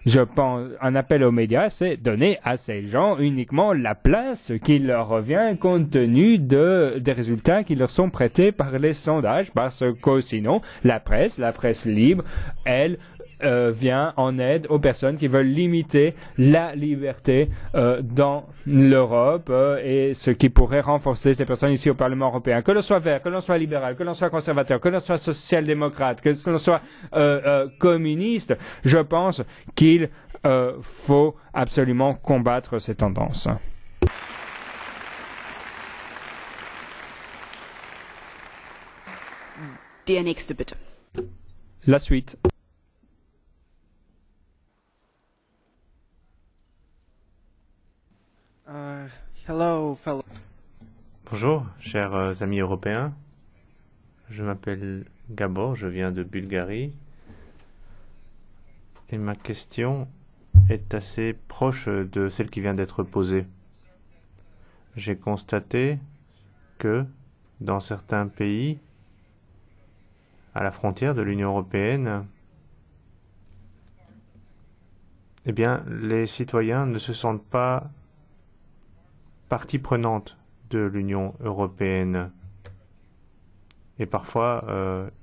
Speaker 3: je pense un appel aux médias, c'est donner à ces gens uniquement la place qui leur revient compte tenu des résultats qui leur sont prêtés par les sondages, parce que sinon, la presse libre, elle, vient en aide aux personnes qui veulent limiter la liberté dans l'Europe et ce qui pourrait renforcer ces personnes ici au Parlement européen. Que l'on soit vert, que l'on soit libéral, que l'on soit conservateur, que l'on soit social-démocrate, que l'on soit communiste, je pense qu'il faut absolument combattre ces tendances.
Speaker 1: Der nächste bitte.
Speaker 3: La suite.
Speaker 14: Hello, fellow.
Speaker 2: Bonjour, chers amis européens. Je m'appelle Gabor, je viens de Bulgarie. Et ma question est assez proche de celle qui vient d'être posée. J'ai constaté que dans certains pays, à la frontière de l'Union européenne, eh bien, les citoyens ne se sentent pas partie prenante de l'Union européenne. Et parfois,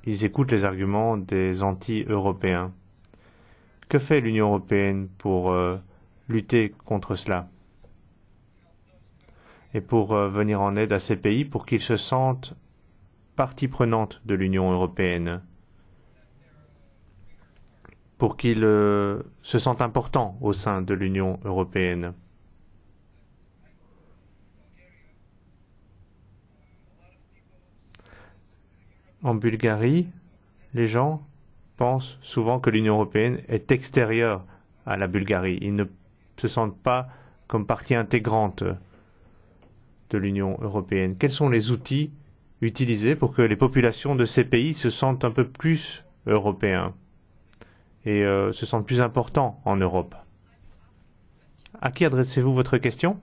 Speaker 2: ils écoutent les arguments des anti-européens. Que fait l'Union européenne pour lutter contre cela et pour venir en aide à ces pays pour qu'ils se sentent partie prenante de l'Union européenne, pour qu'ils se sentent importants au sein de l'Union européenne? En Bulgarie, les gens pensent souvent que l'Union européenne est extérieure à la Bulgarie. Ils ne se sentent pas comme partie intégrante de l'Union européenne. Quels sont les outils utilisés pour que les populations de ces pays se sentent un peu plus européens et se sentent plus importants en Europe? À qui adressez-vous votre question?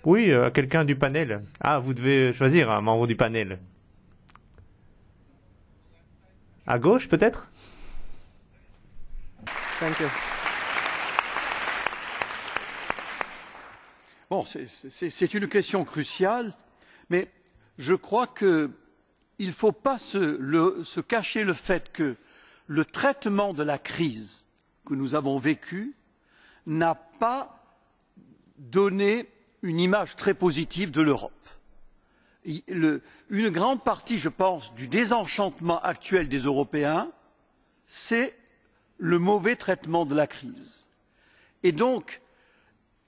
Speaker 2: Oui, à quelqu'un du panel. Ah, vous devez choisir un membre du panel. À gauche, peut-être?
Speaker 14: Thank you.
Speaker 4: Bon, c'est une question cruciale, mais je crois qu'il ne faut pas se cacher le fait que le traitement de la crise que nous avons vécue n'a pas donné une image très positive de l'Europe. Une grande partie, je pense, du désenchantement actuel des Européens, c'est le mauvais traitement de la crise. Et donc,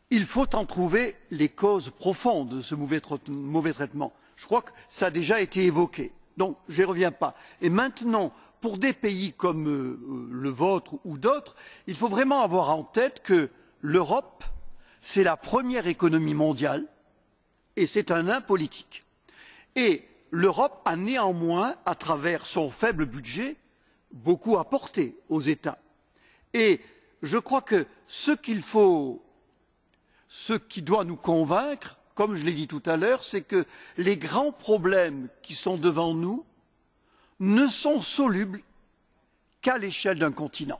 Speaker 4: il faut en trouver les causes profondes de ce mauvais traitement. Je crois que ça a déjà été évoqué. Donc, je n'y reviens pas. Et maintenant, pour des pays comme le vôtre ou d'autres, il faut vraiment avoir en tête que l'Europe, c'est la première économie mondiale et c'est un nain politique. Et l'Europe a néanmoins, à travers son faible budget, beaucoup apporté aux États. Et je crois que ce qui doit nous convaincre, comme je l'ai dit tout à l'heure, c'est que les grands problèmes qui sont devant nous ne sont solubles qu'à l'échelle d'un continent.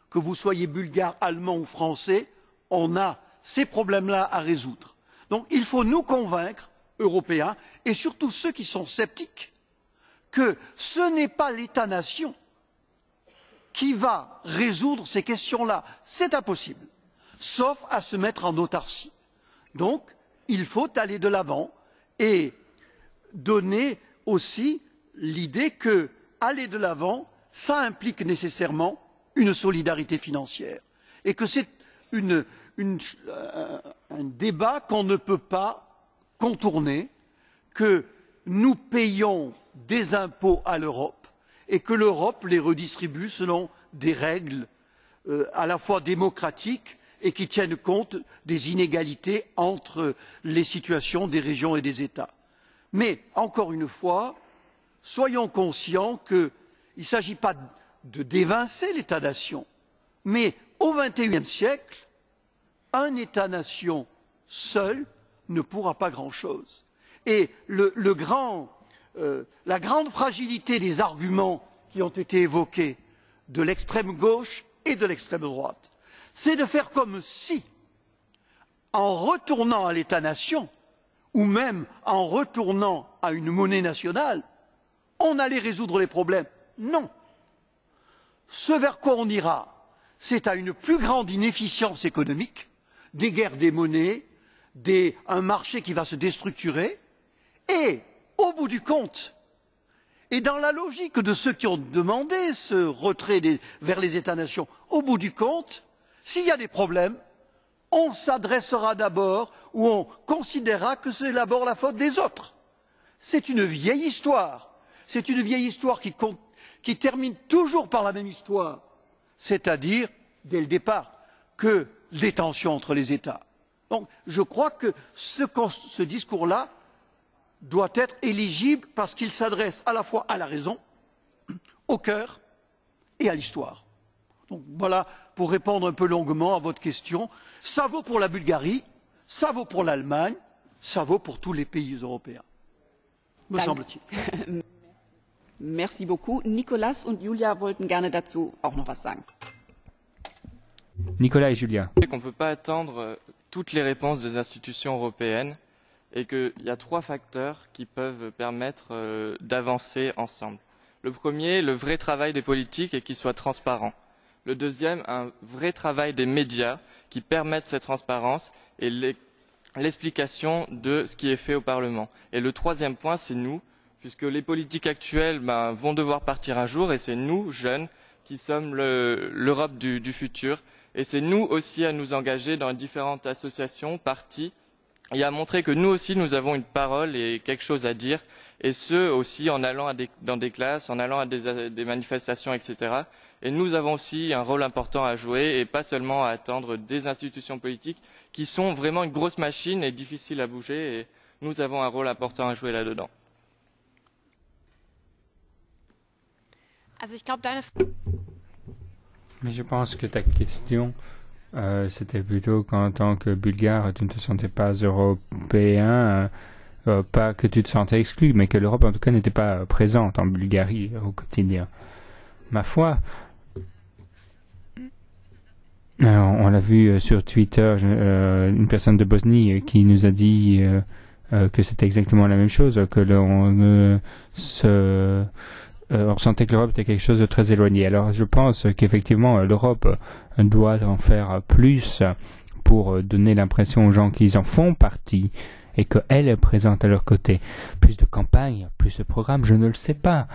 Speaker 4: Que vous soyez bulgare, allemand ou français, on a ces problèmes-là à résoudre. Donc il faut nous convaincre, Européens, et surtout ceux qui sont sceptiques, que ce n'est pas l'État-nation qui va résoudre ces questions-là. C'est impossible, sauf à se mettre en autarcie. Donc, il faut aller de l'avant et donner aussi l'idée que aller de l'avant, ça implique nécessairement une solidarité financière et que c'est un débat qu'on ne peut pas contourner, que nous payons des impôts à l'Europe et que l'Europe les redistribue selon des règles à la fois démocratiques et qui tiennent compte des inégalités entre les situations des régions et des États. Mais, encore une fois, soyons conscients qu'il ne s'agit pas de d'évincer l'État-nation, mais au XXIe siècle, un État-nation seul ne pourra pas grand-chose. Et la grande fragilité des arguments qui ont été évoqués de l'extrême gauche et de l'extrême droite, c'est de faire comme si, en retournant à l'État-nation, ou même en retournant à une monnaie nationale, on allait résoudre les problèmes. Non. Ce vers quoi on ira, c'est à une plus grande inefficience économique, des guerres des monnaies, un marché qui va se déstructurer, et, au bout du compte, et dans la logique de ceux qui ont demandé ce retrait vers les États-nations, au bout du compte, s'il y a des problèmes, on s'adressera d'abord ou on considérera que c'est d'abord la faute des autres. C'est une vieille histoire. C'est une vieille histoire qui termine toujours par la même histoire, c'est-à-dire, dès le départ, que des tensions entre les États. Donc, je crois que ce discours-là doit être éligible parce qu'il s'adresse à la fois à la raison, au cœur et à l'histoire. Donc voilà pour répondre un peu longuement à votre question. Ça vaut pour la Bulgarie, ça vaut pour l'Allemagne, ça vaut pour tous les pays européens, me semble-t-il.
Speaker 1: Merci beaucoup. Nicolas und Julia wollten gerne dazu auch noch was sagen.
Speaker 3: Nicolas et Julia.
Speaker 5: On ne peut pas attendre toutes les réponses des institutions européennes et qu'il y a 3 facteurs qui peuvent permettre d'avancer ensemble. Le premier, le vrai travail des politiques et qu'il soit transparent. Le deuxième, un vrai travail des médias qui permettent cette transparence et l'explication de ce qui est fait au Parlement. Et le troisième point, c'est nous, puisque les politiques actuelles vont devoir partir un jour et c'est nous, jeunes, qui sommes l'Europe du futur. Et c'est nous aussi à nous engager dans les différentes associations, partis, et à montrer que nous aussi, nous avons une parole et quelque chose à dire, et ce aussi en allant dans des classes, en allant à des manifestations, etc. Et nous avons aussi un rôle important à jouer, et pas seulement à attendre des institutions politiques qui sont vraiment une grosse machine et difficile à bouger, et nous avons un rôle important à jouer là-dedans.
Speaker 3: Mais je pense que ta question, c'était plutôt qu'en tant que Bulgare, tu ne te sentais pas européen, pas que tu te sentais exclu, mais que l'Europe en tout cas n'était pas présente en Bulgarie au quotidien. Ma foi, on l'a vu sur Twitter, une personne de Bosnie qui nous a dit que c'était exactement la même chose, que l'on on sentait que l'Europe était quelque chose de très éloigné. Alors je pense qu'effectivement l'Europe doit en faire plus pour donner l'impression aux gens qu'ils en font partie et qu'elle est présente à leur côté. Plus de campagnes, plus de programmes, je ne le sais pas.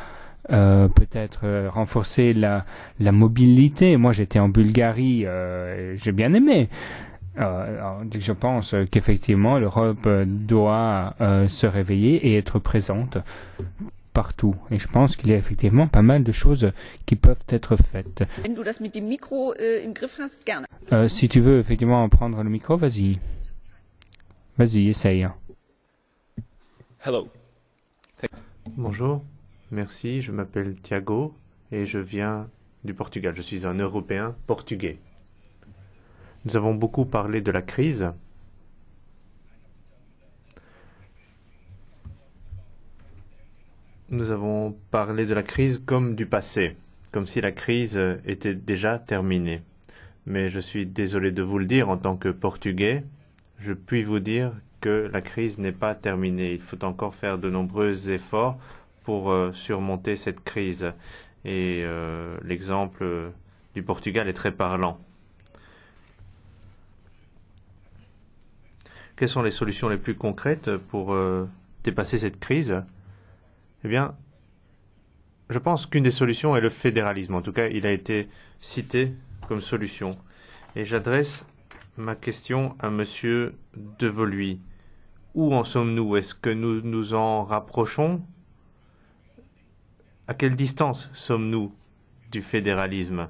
Speaker 3: Peut-être renforcer la mobilité. Moi j'étais en Bulgarie, j'ai bien aimé. Je pense qu'effectivement l'Europe doit se réveiller et être présente partout. Et je pense qu'il y a effectivement pas mal de choses qui peuvent être faites. Si tu veux effectivement prendre le micro, vas-y. Vas-y, essaye.
Speaker 2: Hello. Bonjour, merci, je m'appelle Thiago et je viens du Portugal. Je suis un Européen portugais. Nous avons beaucoup parlé de la crise. Nous avons parlé de la crise comme du passé, comme si la crise était déjà terminée. Mais je suis désolé de vous le dire, en tant que Portugais, je puis vous dire que la crise n'est pas terminée. Il faut encore faire de nombreux efforts pour surmonter cette crise. Et l'exemple du Portugal est très parlant. Quelles sont les solutions les plus concrètes pour dépasser cette crise ? Eh bien, je pense qu'une des solutions est le fédéralisme. En tout cas, il a été cité comme solution. Et j'adresse ma question à Monsieur Devoluy. Où en sommes-nous? Est-ce que nous nous en rapprochons? À quelle distance sommes-nous du fédéralisme?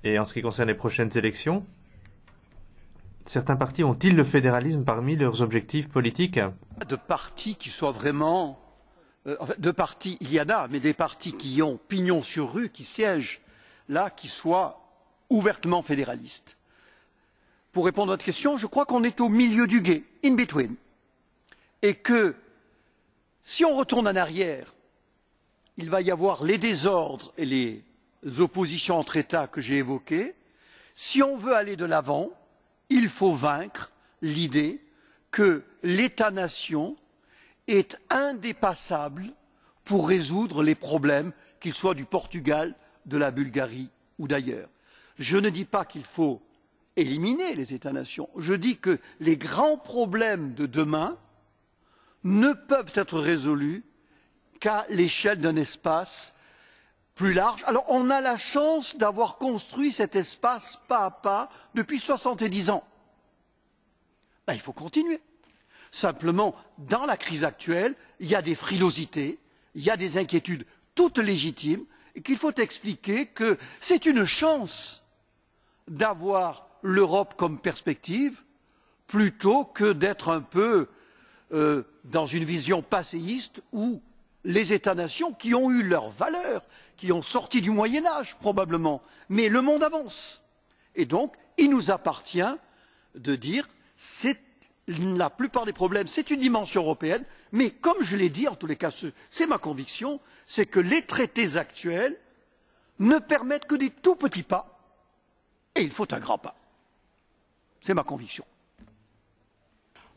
Speaker 2: Et en ce qui concerne les prochaines élections, certains partis ont-ils le fédéralisme parmi leurs objectifs politiques?
Speaker 4: De partis qui soient vraiment... de partis, il y en a, mais des partis qui ont pignon sur rue, qui siègent là, qui soient ouvertement fédéralistes. pour répondre à votre question, je crois qu'on est au milieu du gué, in between. Et que, si on retourne en arrière, il va y avoir les désordres et les oppositions entre États que j'ai évoquées. Si on veut aller de l'avant, il faut vaincre l'idée que l'État-nation est indépassable pour résoudre les problèmes, qu'ils soient du Portugal, de la Bulgarie ou d'ailleurs. Je ne dis pas qu'il faut éliminer les États-nations. Je dis que les grands problèmes de demain ne peuvent être résolus qu'à l'échelle d'un espace plus large. Alors on a la chance d'avoir construit cet espace pas à pas depuis 70 ans. Ben, il faut continuer. Simplement, dans la crise actuelle, il y a des frilosités, il y a des inquiétudes toutes légitimes, et qu'il faut expliquer que c'est une chance d'avoir l'Europe comme perspective, plutôt que d'être un peu dans une vision passéiste où les États-nations, qui ont eu leurs valeurs, qui ont sorti du Moyen-Âge probablement, mais le monde avance. Et donc, il nous appartient de dire c'est la plupart des problèmes, c'est une dimension européenne, mais comme je l'ai dit, en tous les cas, c'est ma conviction, c'est que les traités actuels ne permettent que des tout petits pas, et il faut un grand pas. C'est ma conviction.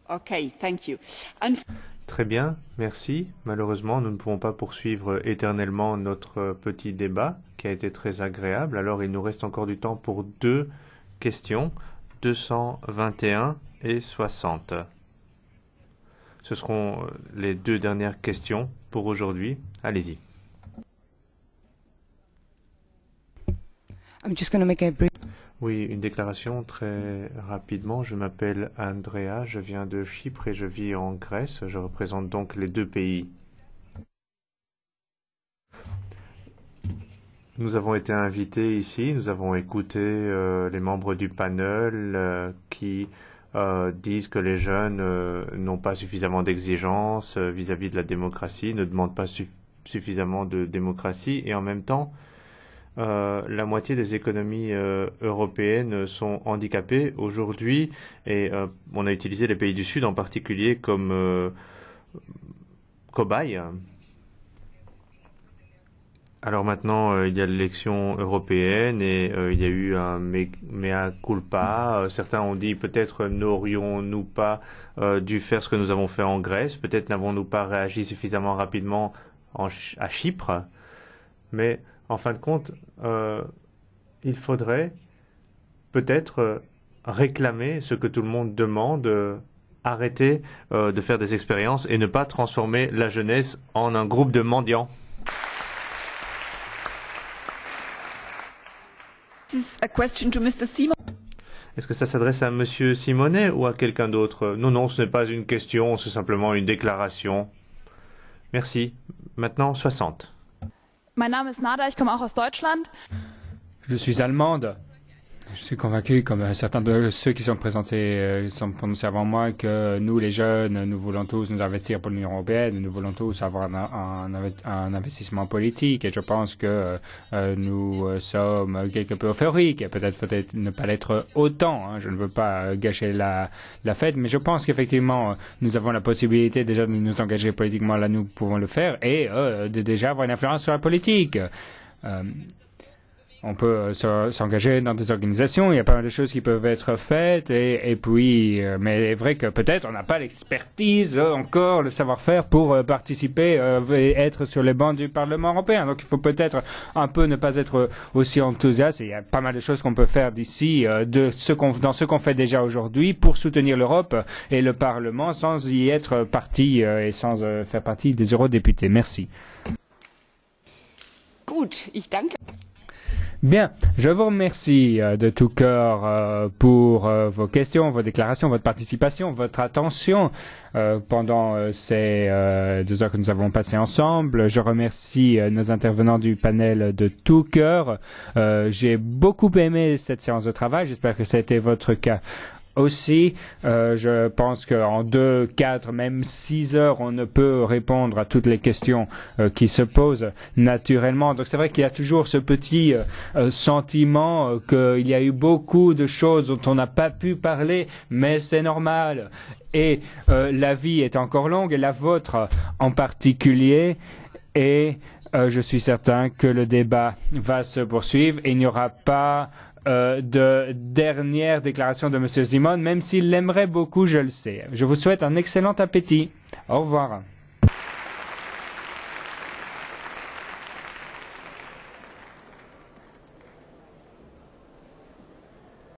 Speaker 1: Okay, thank you.
Speaker 2: Très bien, merci. Malheureusement, nous ne pouvons pas poursuivre éternellement notre petit débat, qui a été très agréable. Alors, il nous reste encore du temps pour 2 questions, 221 et 60. Ce seront les 2 dernières questions pour aujourd'hui. Allez-y. Oui, une déclaration très rapidement. Je m'appelle Andrea, je viens de Chypre et je vis en Grèce. Je représente donc les 2 pays. Nous avons été invités ici, nous avons écouté les membres du panel qui disent que les jeunes n'ont pas suffisamment d'exigences vis-à-vis de la démocratie, ne demandent pas suffisamment de démocratie et en même temps, la moitié des économies européennes sont handicapées aujourd'hui et on a utilisé les pays du Sud en particulier comme cobayes. Alors maintenant, il y a l'élection européenne et il y a eu un mea culpa. Certains ont dit peut-être n'aurions-nous pas dû faire ce que nous avons fait en Grèce, peut-être n'avons-nous pas réagi suffisamment rapidement à Chypre, mais en fin de compte, il faudrait peut-être réclamer ce que tout le monde demande, arrêter de faire des expériences et ne pas transformer la jeunesse en un groupe de mendiants. Est-ce que ça s'adresse à Monsieur Simonet ou à quelqu'un d'autre? Non, non, ce n'est pas une question, c'est simplement une déclaration. Merci. Maintenant, 60.
Speaker 15: Mein Name ist Nada, ich komme auch aus Deutschland.
Speaker 3: Je suis allemande. Je suis convaincu, comme certains de ceux qui sont présentés, sont prononcés avant moi, que nous, les jeunes, nous voulons tous nous investir pour l'Union européenne, nous voulons tous avoir un investissement politique, et je pense que nous sommes quelque peu euphoriques, et peut-être ne pas l'être autant. Hein, je ne veux pas gâcher la fête, mais je pense qu'effectivement, nous avons la possibilité déjà de nous engager politiquement, là nous pouvons le faire, et de déjà avoir une influence sur la politique. On peut s'engager dans des organisations, il y a pas mal de choses qui peuvent être faites, et puis, mais il est vrai que peut-être on n'a pas l'expertise encore, le savoir-faire pour participer et être sur les bancs du Parlement européen. Donc il faut peut-être un peu ne pas être aussi enthousiaste, et il y a pas mal de choses qu'on peut faire d'ici, dans ce qu'on fait déjà aujourd'hui pour soutenir l'Europe et le Parlement sans y être parti et sans faire partie des eurodéputés. Merci.
Speaker 1: Gut, ich danke.
Speaker 3: Bien, je vous remercie de tout cœur pour vos questions, vos déclarations, votre participation, votre attention pendant ces 2 heures que nous avons passées ensemble. Je remercie nos intervenants du panel de tout cœur. J'ai beaucoup aimé cette séance de travail, j'espère que ça a été votre cas aussi. Je pense qu'en 2, 4, même 6 heures, on ne peut répondre à toutes les questions qui se posent naturellement. Donc c'est vrai qu'il y a toujours ce petit sentiment qu'il y a eu beaucoup de choses dont on n'a pas pu parler, mais c'est normal. Et la vie est encore longue, et la vôtre en particulier. Et je suis certain que le débat va se poursuivre et il n'y aura pas de dernière déclaration de M. Simon, même s'il l'aimerait beaucoup, je le sais. Je vous souhaite un excellent appétit. Au revoir.